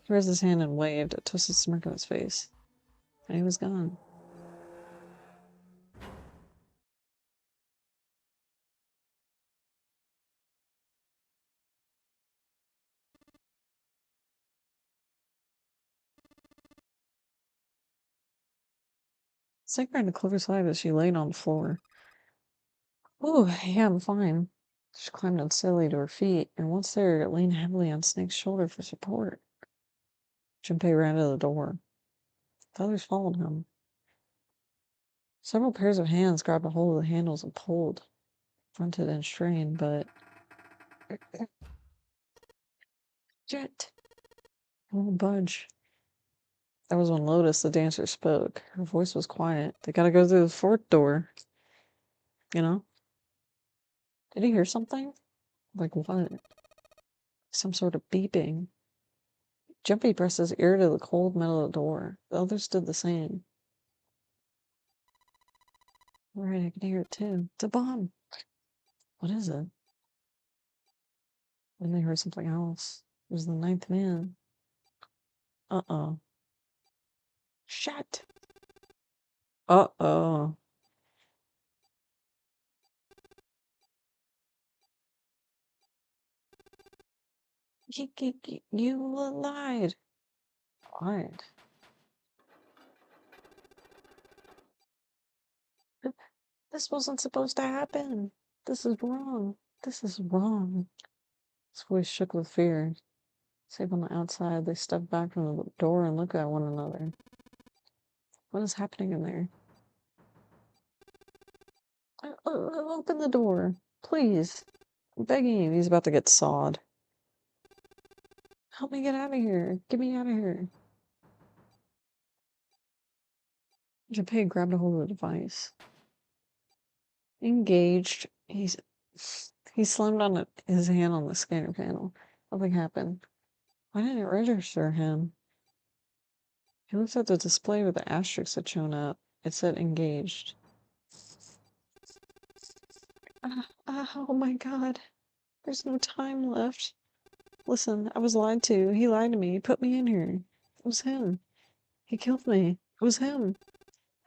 He raised his hand and waved, a twisted smirk on his face. And he was gone. Snake ran to Clover's side as she laid on the floor. Ooh, yeah, I'm fine. She climbed unsteadily to her feet, and once there, leaned heavily on Snake's shoulder for support. Junpei ran to the door. The others followed him. Several pairs of hands grabbed a hold of the handles and pulled, grunted and strained, but... Jet! It won't budge. That was when Lotus, the dancer, spoke. Her voice was quiet. They gotta go through the fourth door. You know? Did he hear something? Like what? Some sort of beeping. Jumpy pressed his ear to the cold metal of the door. The others did the same. Right, I can hear it too. It's a bomb. What is it? Then they heard something else. It was the ninth man. Uh-oh. Shut! Uh-oh. You lied. Lied? This wasn't supposed to happen. This is wrong. This is wrong. His voice shook with fear. Safe on the outside, they stepped back from the door and looked at one another. What is happening in there? Open the door. Please. I'm begging you. He's about to get sawed. Help me get out of here. Get me out of here. Junpei grabbed a hold of the device. Engaged. He slammed on his hand on the scanner panel. Nothing happened. Why didn't it register him? He looked at the display where the asterisk had shown up. It said engaged. Oh my god. There's no time left. Listen, I was lied to. He lied to me. He put me in here. It was him. He killed me. It was him.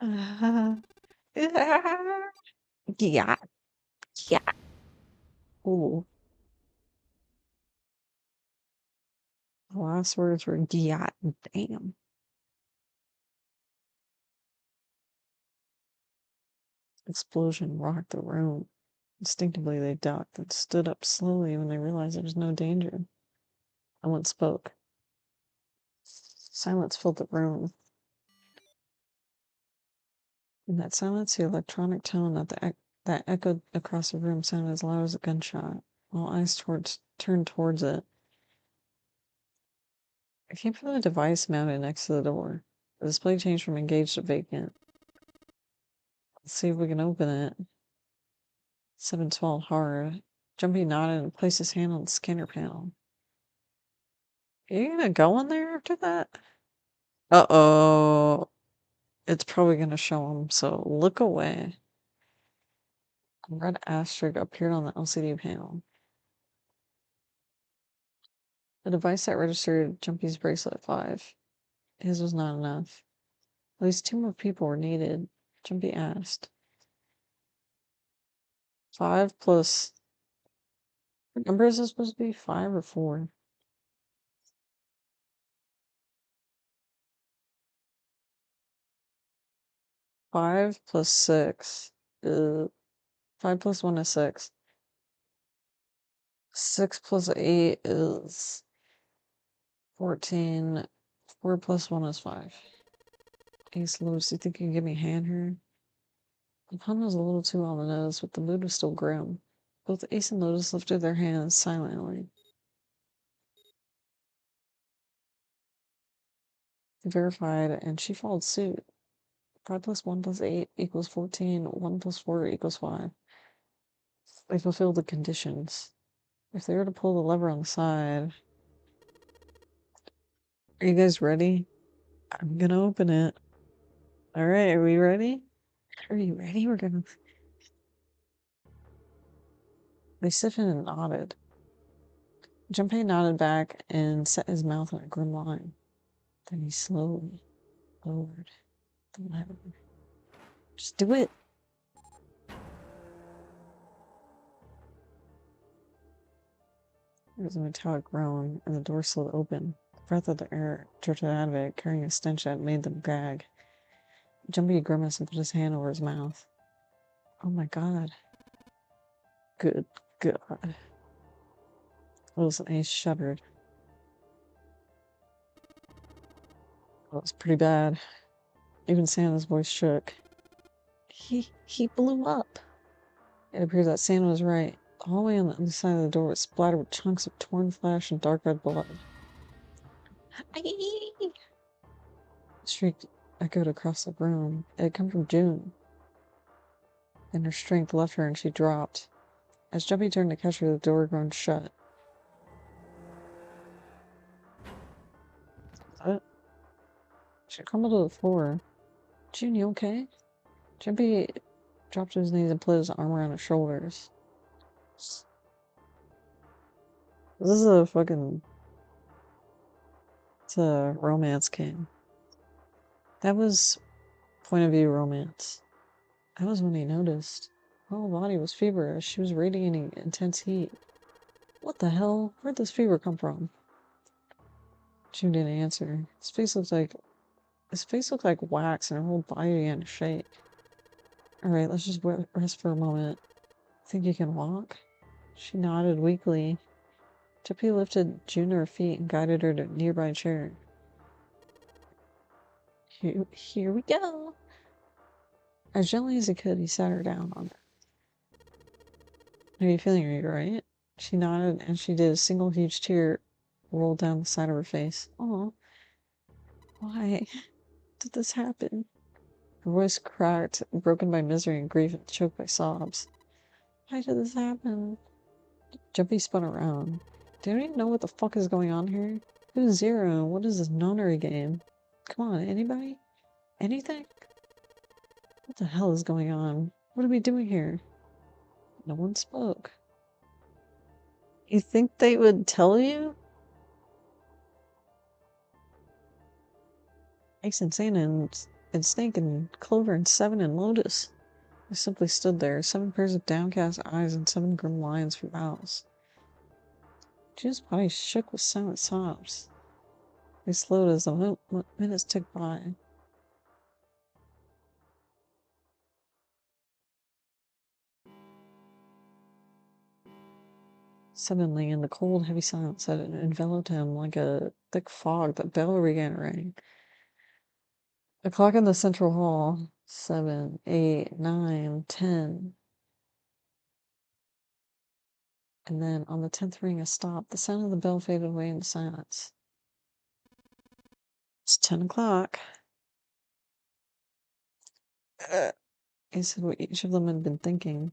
Yeah. Yeah. Ooh. The last words were yeah. Damn. Explosion rocked the room. Instinctively, they ducked and stood up slowly when they realized there was no danger. No one spoke. Silence filled the room. In that silence, the electronic tone that echoed across the room sounded as loud as a gunshot. All eyes turned towards it. It came from the device mounted next to the door. The display changed from engaged to vacant. Let's see if we can open it. 712 hard. Jumpy nodded and placed his hand on the scanner panel. Are you gonna go in there after that? Uh-oh. It's probably gonna show him, so look away. A red asterisk appeared on the LCD panel. The device that registered Jumpy's bracelet 5. His was not enough. At least 2 more people were needed. Jumpy asked. 5 plus... What number is this supposed to be? 5 or 4? 5 plus 6. 5 plus 1 is 6. 6 plus 8 is 14. 4 plus 1 is 5. Ace Lotus, do you think you can give me a hand here? The pun was a little too on the nose, but the mood was still grim. Both Ace and Lotus lifted their hands silently. They verified, and she followed suit. 5 plus 1 plus 8 equals 14. 1 plus 4 equals 5. They fulfilled the conditions. If they were to pull the lever on the side... Are you guys ready? I'm gonna open it. Alright, are we ready? Are you ready? We're gonna... They stiffened and nodded. Junpei nodded back and set his mouth in a grim line. Then he slowly lowered the lever. Just do it! There was a metallic groan, and the door slid open. The breath of the air drifted out of it, carrying a stench that made them gag. Jumpy grimaced and put his hand over his mouth. Oh my god. Good god. Willis and Ace shuddered. That was pretty bad. Even Santa's voice shook. He blew up. It appears that Santa was right. The hallway on the other side of the door was splattered with chunks of torn flesh and dark red blood. The shriek echoed across the room. It had come from June. Then her strength left her and she dropped. As Jumpy turned to catch her, the door groaned shut. What? She crumbled to the floor. June, you okay? Jumpy dropped to his knees and put his arm around her shoulders. This is a fucking... It's a romance game. That was point of view romance. That was when he noticed. Her whole body was feverish. She was radiating intense heat. What the hell? Where'd this fever come from? June didn't answer. His face looked like wax, and her whole body began to shake. Alright, let's just rest for a moment. Think you can walk? She nodded weakly. Chippy lifted June to her feet and guided her to a nearby chair. Here we go! As gently as he could, he sat her down on it. How are you feeling? Are you alright? She nodded, and she did a single huge tear roll down the side of her face. Oh, why did this happen? Her voice cracked, broken by misery and grief and choked by sobs. Why did this happen? Jumpy spun around. Do you even know what the fuck is going on here? Who's Zero? What is this nonary game? Come on, anybody? Anything? What the hell is going on? What are we doing here? No one spoke. You think they would tell you? Ace and Santa and Snake and Clover and Seven and Lotus. They simply stood there, 7 pairs of downcast eyes and 7 grim lines for mouths. June's body shook with silent sobs. They slowed as the minutes ticked by. Suddenly, in the cold, heavy silence that enveloped him like a thick fog, the bell began to ring. The clock in the central hall, 7, 8, 9, 10. And then on the 10th ring, a stop. The sound of the bell faded away into silence. It's 10 o'clock. He said what each of them had been thinking.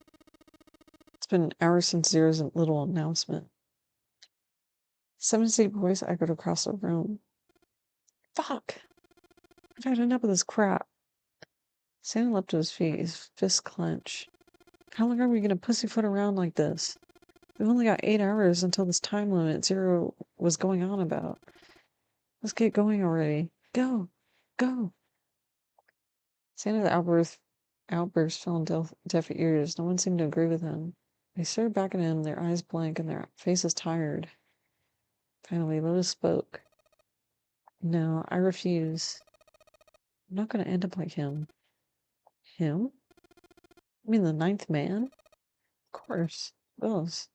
It's been hours since Zero's little announcement. 7's deep voice echoed across the room. Fuck! I've had enough of this crap. Santa leapt to his feet, his fists clenched. How long are we gonna pussyfoot around like this? We've only got 8 hours until this time limit Zero was going on about. Let's get going already. Go! Go! Santa's outburst fell on deaf ears. No one seemed to agree with him. They stared back at him, their eyes blank and their faces tired. Finally, Lotus spoke. No, I refuse. I'm not going to end up like him. Him? You mean the 9th man? Of course. Those.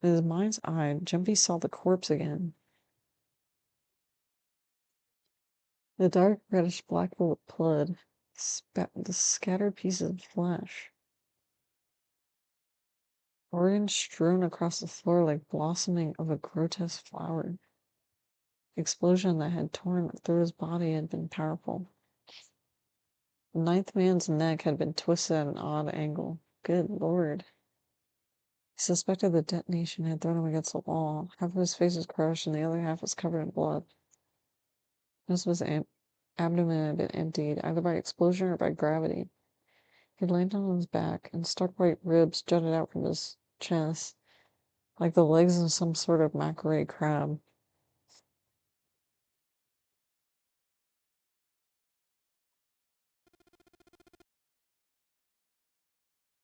In his mind's eye, Jumpy saw the corpse again. The dark reddish-black pool of blood, the scattered pieces of flesh. Organs strewn across the floor like blossoming of a grotesque flower. The explosion that had torn through his body had been powerful. The 9th man's neck had been twisted at an odd angle. Good lord. He suspected the detonation had thrown him against the wall. Half of his face was crushed and the other half was covered in blood. Most of his abdomen had been emptied, either by explosion or by gravity. He landed on his back, and stark white ribs jutted out from his chest, like the legs of some sort of mackerel crab.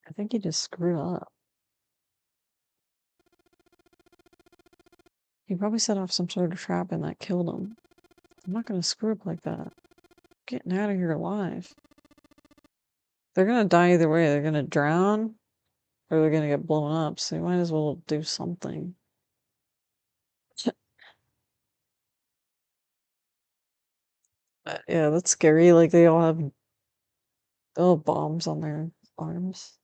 I think he just screwed up. He probably set off some sort of trap and that killed him. I'm not gonna screw up like that. I'm getting out of here alive. They're gonna die either way. They're gonna drown or they're gonna get blown up, so you might as well do something. Yeah, that's scary. Like they all have bombs on their arms.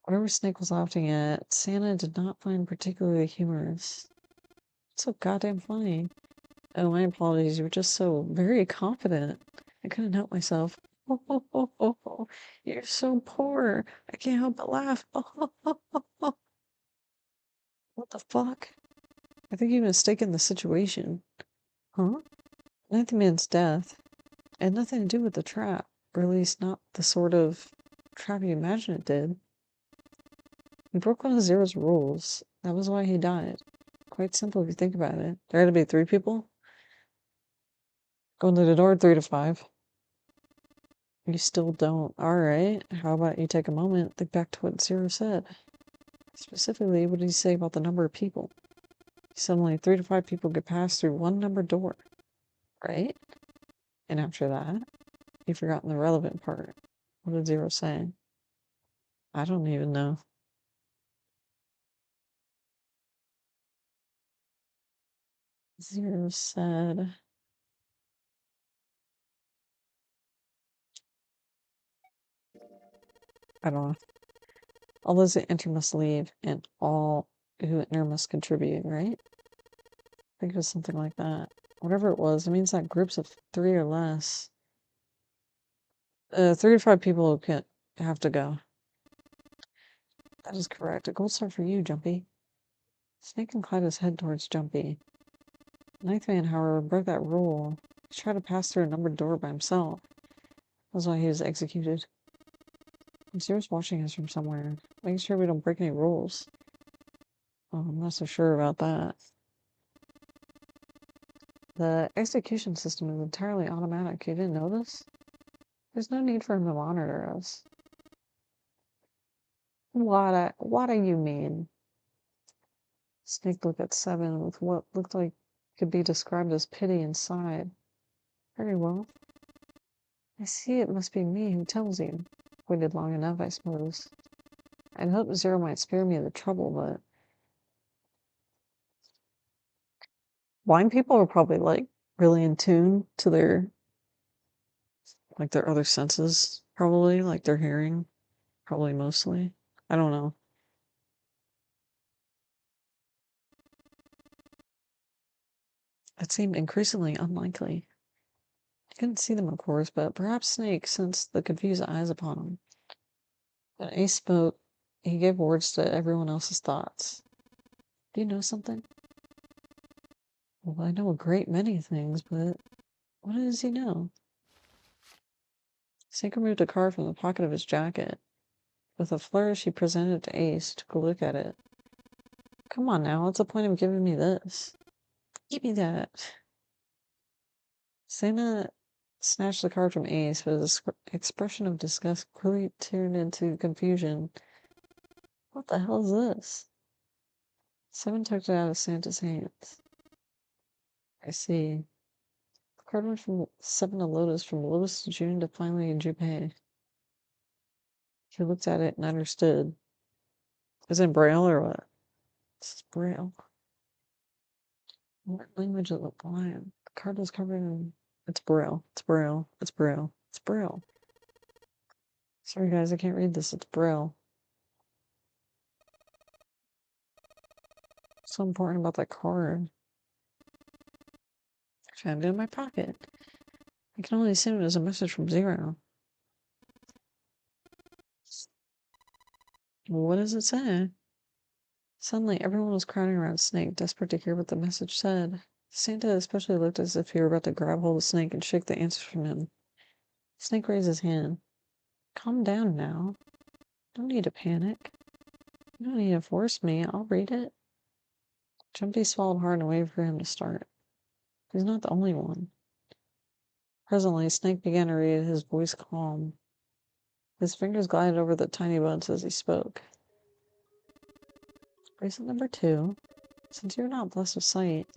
Whatever Snake was laughing at, Santa did not find particularly humorous. It's so goddamn funny. Oh, my apologies. You were just so very confident. I couldn't help myself. Oh, you're so poor. I can't help but laugh. Oh. What the fuck? I think you mistaken the situation. Huh? Ninth man's death had nothing to do with the trap, or at least not the sort of trap you imagine it did. He broke one of Zero's rules. That was why he died. Quite simple if you think about it. There had to be 3 people. Going to the door, 3 to 5. You still don't. Alright, how about you take a moment, think back to what Zero said. Specifically, what did he say about the number of people? He said only 3 to 5 people could pass through one numbered door. Right? And after that, you've forgotten the relevant part. What did Zero say? I don't even know. Zero said... I don't know. All those that enter must leave, and all who enter must contribute, right? I think it was something like that. Whatever it was, it means that groups of 3 or less... 3 to 5 people can have to go. That is correct. A gold star for you, Jumpy. Snake inclined his head towards Jumpy. Ninth man, however, broke that rule. He tried to pass through a numbered door by himself. That's why he was executed. Zero's watching us from somewhere, making sure we don't break any rules. Oh, I'm not so sure about that. The execution system is entirely automatic. You didn't know this? There's no need for him to monitor us. What do you mean? Snake looked at Seven with what looked like could be described as pity inside. Very well. I see it must be me who tells you. Waited long enough, I suppose. I'd hoped Zero might spare me the trouble, but... Blind people are probably, like, really in tune to their other senses, probably, like their hearing, probably mostly. I don't know. It seemed increasingly unlikely. Couldn't see them, of course, but perhaps Snake sensed the confused eyes upon him. When Ace spoke, he gave words to everyone else's thoughts. Do you know something? Well, I know a great many things, but what does he know? Snake removed a card from the pocket of his jacket. With a flourish, he presented it to Ace, took a look at it. Come on now, what's the point of giving me this? Give me that. Santa snatched the card from Ace, but his expression of disgust quickly turned into confusion. What the hell is this? Seven took it out of Santa's hands. I see. The card went from Seven to Lotus, from Lotus to June to finally Junpei. He looked at it and understood. Is it Braille or what? This is Braille. What language is it blind? The card was covered in... It's Braille. It's Braille. It's Braille. It's Braille. Sorry guys, I can't read this. It's Braille. So important about that card. I found it in my pocket. I can only assume it was a message from Zero. What does it say? Suddenly, everyone was crowding around Snake, desperate to hear what the message said. Santa especially looked as if he were about to grab hold of Snake and shake the answers from him. Snake raised his hand. Calm down now. Don't need to panic. You don't need to force me. I'll read it. Jumpy swallowed hard and waited for him to start. He's not the only one. Presently, Snake began to read, his voice calm. His fingers glided over the tiny buds as he spoke. Bracelet number 2. Since you are not blessed with sight,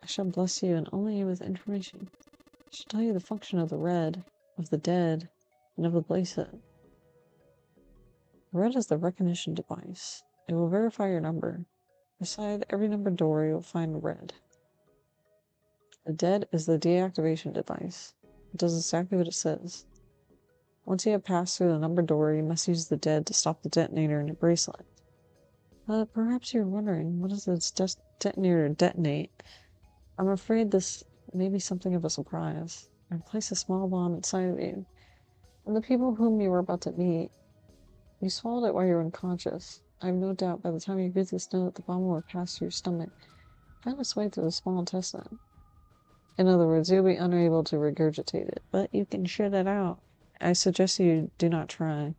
I shall bless you and only you with information. I shall tell you the function of the red, of the dead, and of the bracelet. The red is the recognition device. It will verify your number. Beside every numbered door, you will find red. The dead is the deactivation device. It does exactly what it says. Once you have passed through the numbered door, you must use the dead to stop the detonator in your bracelet. Perhaps you're wondering, what does this detonator detonate? I'm afraid this may be something of a surprise. I've placed a small bomb inside of you. And the people whom you were about to meet, you swallowed it while you were unconscious. I have no doubt by the time you read this note, the bomb will have passed through your stomach, found its way through the small intestine. In other words, you'll be unable to regurgitate it, but you can shit it out. I suggest you do not try.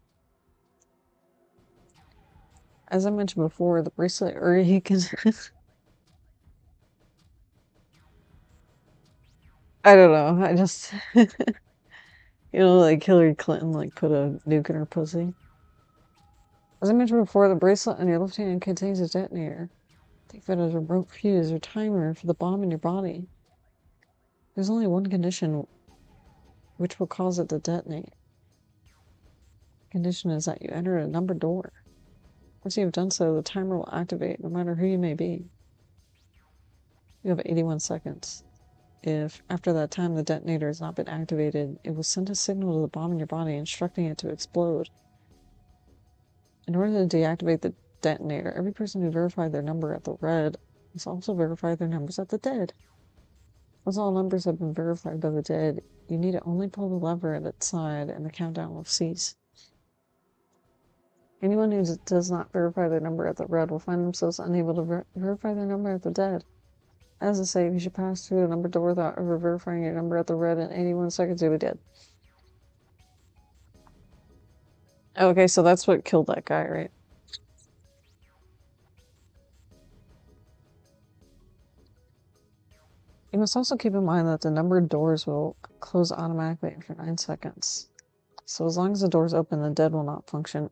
As I mentioned before, the bracelet, or he can... I don't know, I just... like Hillary Clinton, like, put a nuke in her pussy. As I mentioned before, the bracelet on your left hand contains a detonator. Think of it as a remote fuse or timer for the bomb in your body. There's only one condition which will cause it to detonate. The condition is that you enter a numbered door. Once you have done so, the timer will activate, no matter who you may be. You have 81 seconds. If, after that time, the detonator has not been activated, it will send a signal to the bomb in your body instructing it to explode. In order to deactivate the detonator, every person who verified their number at the red must also verify their numbers at the dead. Once all numbers have been verified by the dead, you need to only pull the lever at its side and the countdown will cease. Anyone who does not verify their number at the red will find themselves unable to verify their number at the dead. As I say, if you should pass through the numbered door without ever verifying your number at the red in 81 seconds, you'll be dead. Okay, so that's what killed that guy, right? You must also keep in mind that the numbered doors will close automatically after 9 seconds. So as long as the door's open, the dead will not function.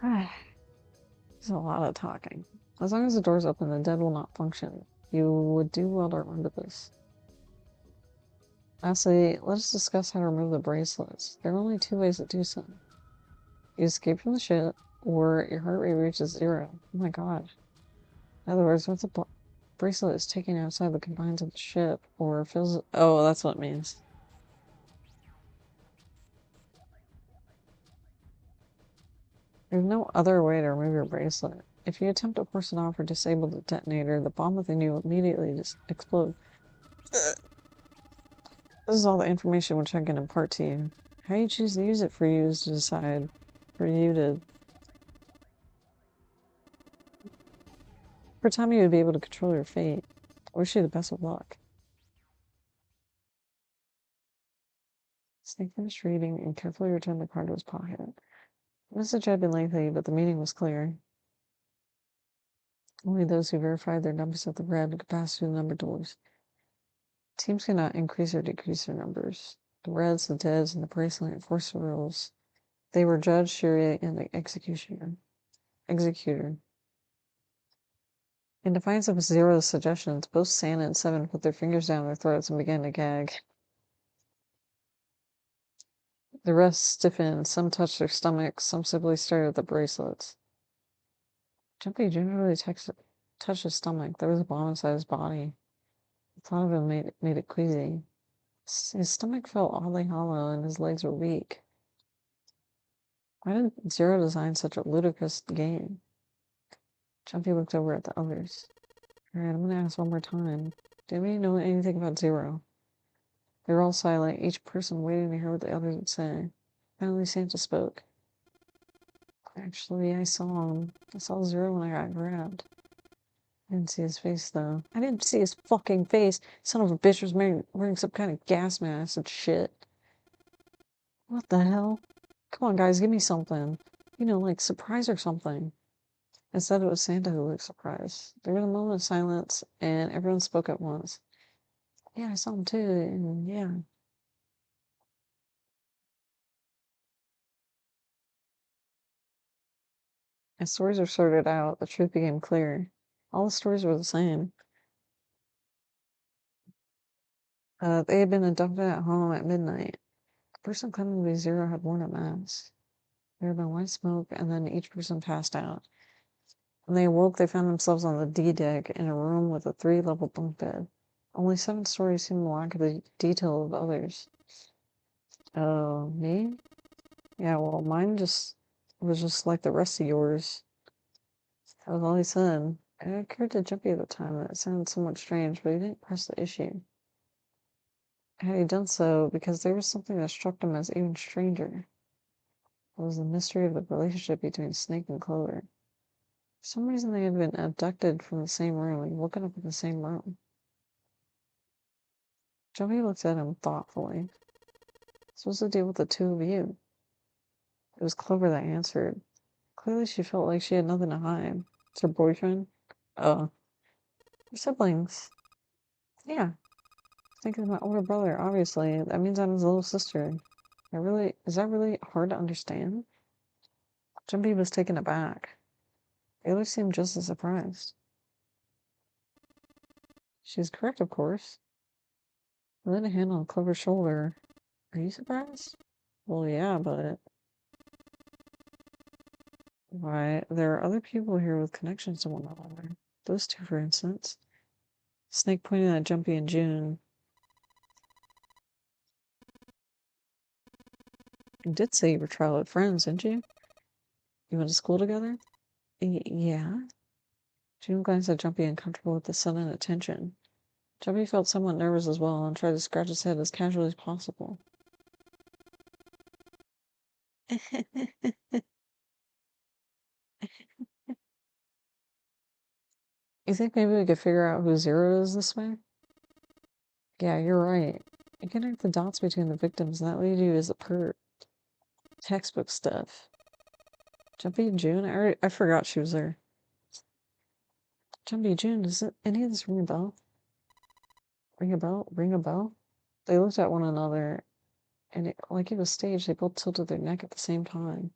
There's a lot of talking. As long as the door's open, the dead will not function. You would do well to remember this. Lastly, let us discuss how to remove the bracelets. There are only 2 ways to do so. You escape from the ship, or your heart rate reaches 0. Oh my god. In other words, once the bracelet is taken outside the confines of the ship, or fills... Oh, that's what it means. There's no other way to remove your bracelet. If you attempt to force it off or disable the detonator, the bomb within you will immediately just explode. This is all the information which I can impart to you. How you choose to use it for you is to decide. For you to... For time you would be able to control your fate. I wish you the best of luck. Snake finished reading and carefully returned the card to his pocket. The message had been lengthy, but the meaning was clear. Only those who verified their numbers at the red could pass through the number doors. Teams cannot increase or decrease their numbers. The reds, the deads, and the bracelet enforced the rules. They were judge, jury, and the executioner. In defiance of Zero's suggestions, both Santa and Seven put their fingers down their throats and began to gag. The rest stiffened, some touched their stomachs, some simply stared at the bracelets. Jumpy generally touched his stomach. There was a bomb inside his body. The thought of him made it queasy. His stomach felt oddly hollow and his legs were weak. Why did Zero design such a ludicrous game? Jumpy looked over at the others. Alright, I'm gonna ask one more time. Did anybody know anything about Zero? They were all silent, each person waiting to hear what the others would say. Finally, Santa spoke. Actually, I saw him. I saw Zero when I got grabbed. I didn't see his face, though. I didn't see his fucking face. Son of a bitch was wearing some kind of gas mask and shit. What the hell? Come on, guys, give me something. You know, like surprise or something. Instead, it was Santa who looked surprised. There was a moment of silence, and everyone spoke at once. Yeah, I saw him too, and yeah. As stories were sorted out, the truth became clear. All the stories were the same. They had been abducted at home at midnight. The person claiming to be Zero had worn a mask. There had been white smoke, and then each person passed out. When they awoke, they found themselves on the D deck in a room with a 3-level bunk bed. Only 7 stories seemed to lack the detail of others. Oh, me? Yeah, well, mine was just like the rest of yours. That was all he said. It occurred to Jumpy at the time that it sounded somewhat strange, but he didn't press the issue. Had he done so, because there was something that struck him as even stranger. It was the mystery of the relationship between Snake and Clover. For some reason, they had been abducted from the same room and woken up in the same room. Jumpy looked at him thoughtfully. So what's the deal with the two of you? It was Clover that answered. Clearly, she felt like she had nothing to hide. It's her boyfriend? Oh. Her siblings. Yeah. Thinking of my older brother, obviously. That means I'm his little sister. Is that really hard to understand? Jumpy was taken aback. The others seemed just as surprised. She's correct, of course. I laid a hand on Clover's shoulder. Are you surprised? Well, yeah, but... Why, there are other people here with connections to one another. Those two, for instance. Snake pointed at Jumpy and June. You did say you were childhood friends, didn't you? You went to school together? Yeah. June glanced at Jumpy, uncomfortable with the sudden attention. Jumpy felt somewhat nervous as well and tried to scratch his head as casually as possible. You think maybe we could figure out who Zero is this way? Yeah, you're right. You connect the dots between the victims, and that leads you as a perp. Textbook stuff. Jumpy June? I forgot she was there. Jumpy June, does any of this ring a bell? Ring a bell? Ring a bell? They looked at one another, and like it was staged, they both tilted their neck at the same time.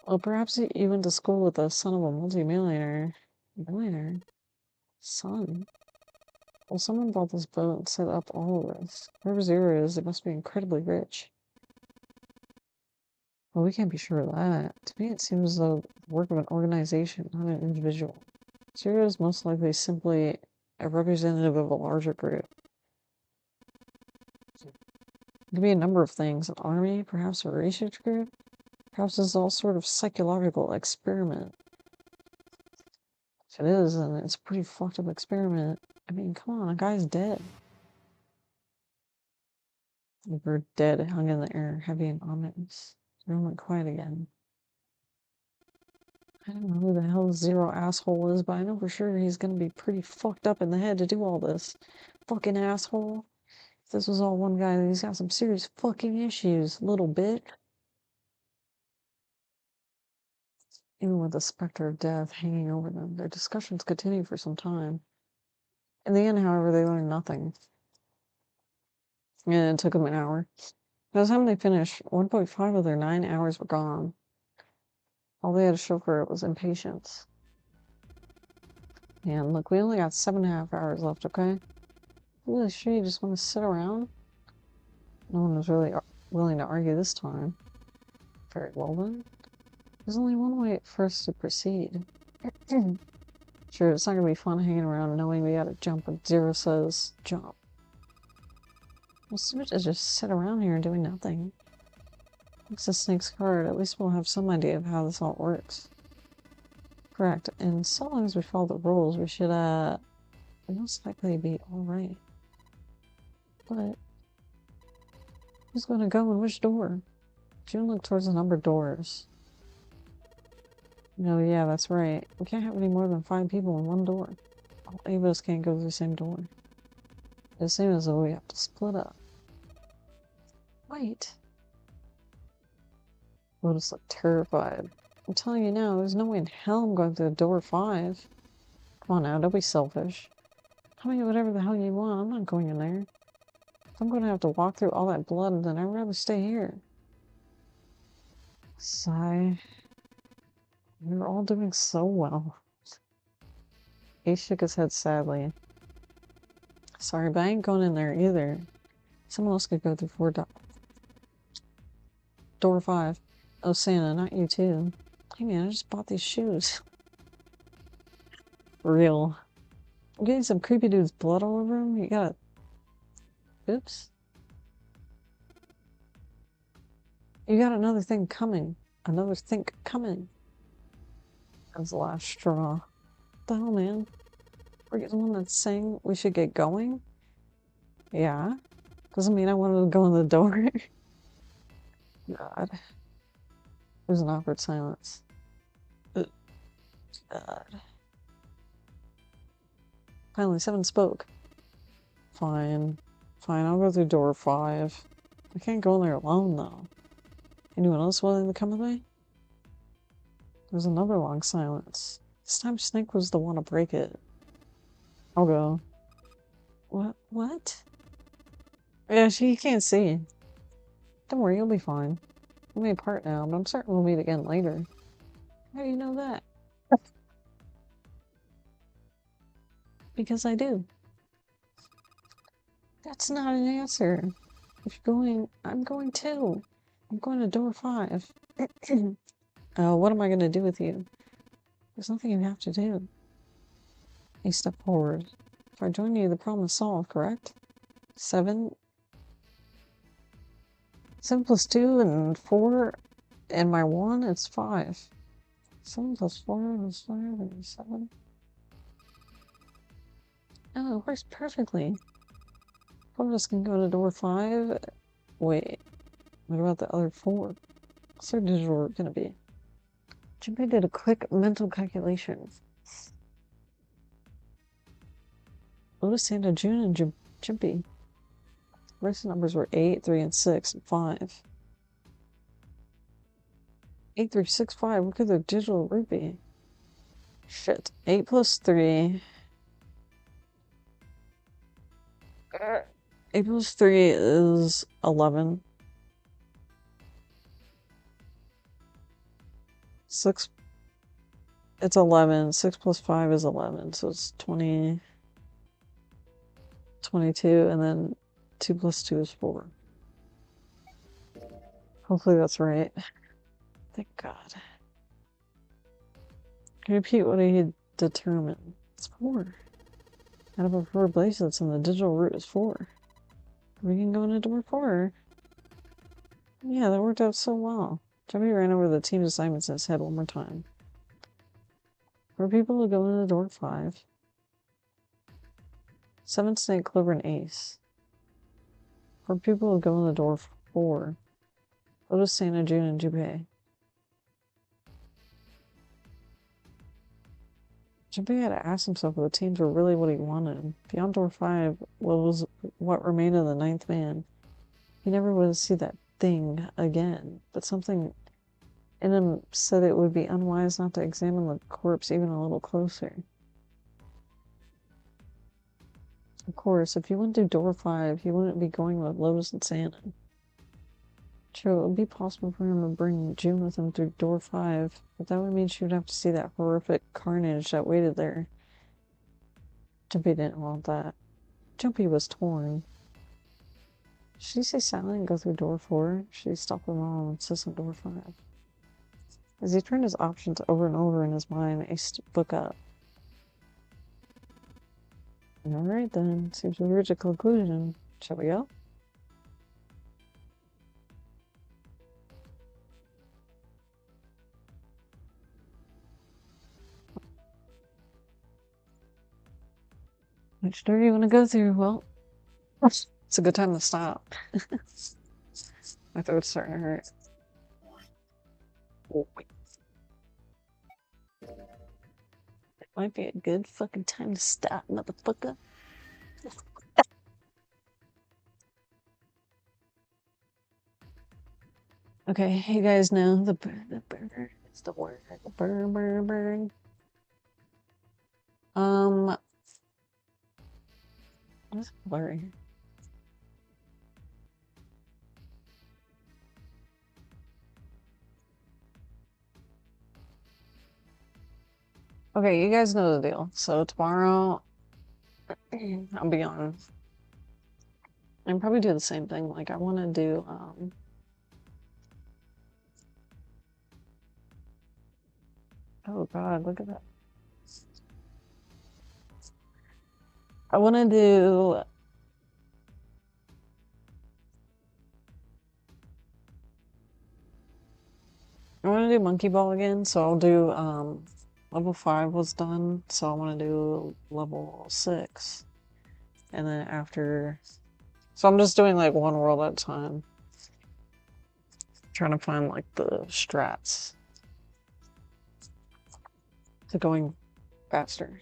Well, perhaps you went to school with the son of a multi-millionaire. Millionaire? Son? Well, someone bought this boat and set up all of this. Whoever Zero is, it must be incredibly rich. Well, we can't be sure of that. To me, it seems the work of an organization, not an individual. Zero is most likely simply a representative of a larger group. It could be a number of things. An army, perhaps a research group? Perhaps this is all sort of psychological experiment. If it is, then it's a pretty fucked up experiment. I mean, come on, a guy's dead. The bird dead hung in the air, heavy and ominous. The room went quiet again. I don't know who the hell Zero asshole is, but I know for sure he's gonna be pretty fucked up in the head to do all this. Fucking asshole. If this was all one guy, then he's got some serious fucking issues, little bit. Even with the specter of death hanging over them, their discussions continued for some time. In the end, however, they learned nothing. And it took them an hour. By the time they finished, 1.5 of their 9 hours were gone. All they had to show for it was impatience. And look, we only got 7.5 hours left, okay? Really sure you just want to sit around? No one was really willing to argue this time. Very well then. There's only one way for us to proceed. Sure, it's not gonna be fun hanging around knowing we gotta jump when Zero says jump. Well, stupid to just sit around here doing nothing. Thanks to Snake's card, at least we'll have some idea of how this all works. Correct, and so long as we follow the rules, we should, most likely be alright. But who's gonna go in which door? June looked towards the numbered doors. No, yeah, that's right. We can't have any more than 5 people in one door. All 8 of us can't go through the same door. It's the same as though we have to split up. Wait. Lotus looked terrified. I'm telling you now, there's no way in hell I'm going through door 5. Come on now, don't be selfish. Tell me whatever the hell you want, I'm not going in there. If I'm going to have to walk through all that blood, then I'd rather stay here. Sigh. We're all doing so well. Ace shook his head sadly. Sorry, but I ain't going in there either. Someone else could go through door 5. Oh, Santa, not you too. Hey man, I just bought these shoes. For real. I'm getting some creepy dude's blood all over him. You gotta... Oops. You got another thing coming. Another think coming. That's the last straw. What the hell, man? We're the one that's saying we should get going? Yeah. Doesn't mean I wanted to go in the door. God. There's an awkward silence. God. Finally, 7 spoke. Fine. Fine, I'll go through door 5. I can't go in there alone, though. Anyone else willing to come with me? There's another long silence. This time Snake was the one to break it. I'll go. What? Yeah, she can't see. Don't worry, you'll be fine. We may part now, but I'm certain we'll meet again later. How do you know that? Because I do. That's not an answer. If you're going, I'm going too. I'm going to door 5. What am I going to do with you? There's nothing you have to do. He stepped forward. If I join you, the problem is solved, correct? 7 plus 2 and 4 and my 1, it's 5. 7 plus 4 is 5 and 7. Oh, it works perfectly. One of us can go to door 5. Wait, what about the other 4? What's their digital gonna be? Junpei did a quick mental calculation. Lotus, Santa, June, and Junpei. The rest of the numbers were 8, 3, and 6, and 5. 8, 3, 6, 5. What could their digital root be? Shit. 8 plus 3. 8 plus 3 is 11. 6. It's 11. 6 plus 5 is 11. So it's 20. 22. And then 2 plus 2 is 4. Hopefully that's right. Thank God. Can you repeat what he determined? It's 4. Out of our 4 bracelets and the digital root is 4. We can go into door 4. Yeah, that worked out so well. Jumpy ran over the team's assignments in his head one more time. For people to go into door 5. 7, Snake, Clover, and Ace. For people to go in the door 4. Lotus, Santa, June, and Junpei. Junpei had to ask himself if the teams were really what he wanted. Beyond door 5 was what remained of the 9th man. He never would see that thing again, but something in him said it would be unwise not to examine the corpse even a little closer. Of course, if he went through door 5, he wouldn't be going with Lotus and Santa. True, it would be possible for him to bring June with him through door 5, but that would mean she would have to see that horrific carnage that waited there. Jumpy didn't want that. Jumpy was torn. Should he stay silent and go through door 4? Should he stop them all and insist on door 5? As he turned his options over and over in his mind, Ace spoke up. Alright then, seems we reached a conclusion. Shall we go? Which door do you want to go through? Well, it's a good time to stop. My throat's starting to hurt. Oh, wait. It might be a good fucking time to stop, motherfucker. Okay, you guys know the burger is the word. The burn. What is blurry? Okay, you guys know the deal. So tomorrow, I'll be on. I'll probably do the same thing. Like, I want to do, oh god, look at that. I want to do... I want to do Monkey Ball again, so I'll do, level 5 was done, so I want to do level 6. And then after... So I'm just doing, like, one world at a time. Trying to find, like, the strats to going faster.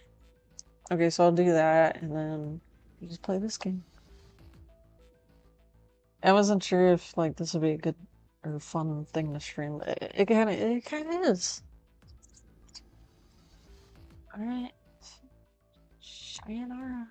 Okay, so I'll do that, and then just play this game. I wasn't sure if, like, this would be a good or fun thing to stream, but it kind of is. All right, sayonara.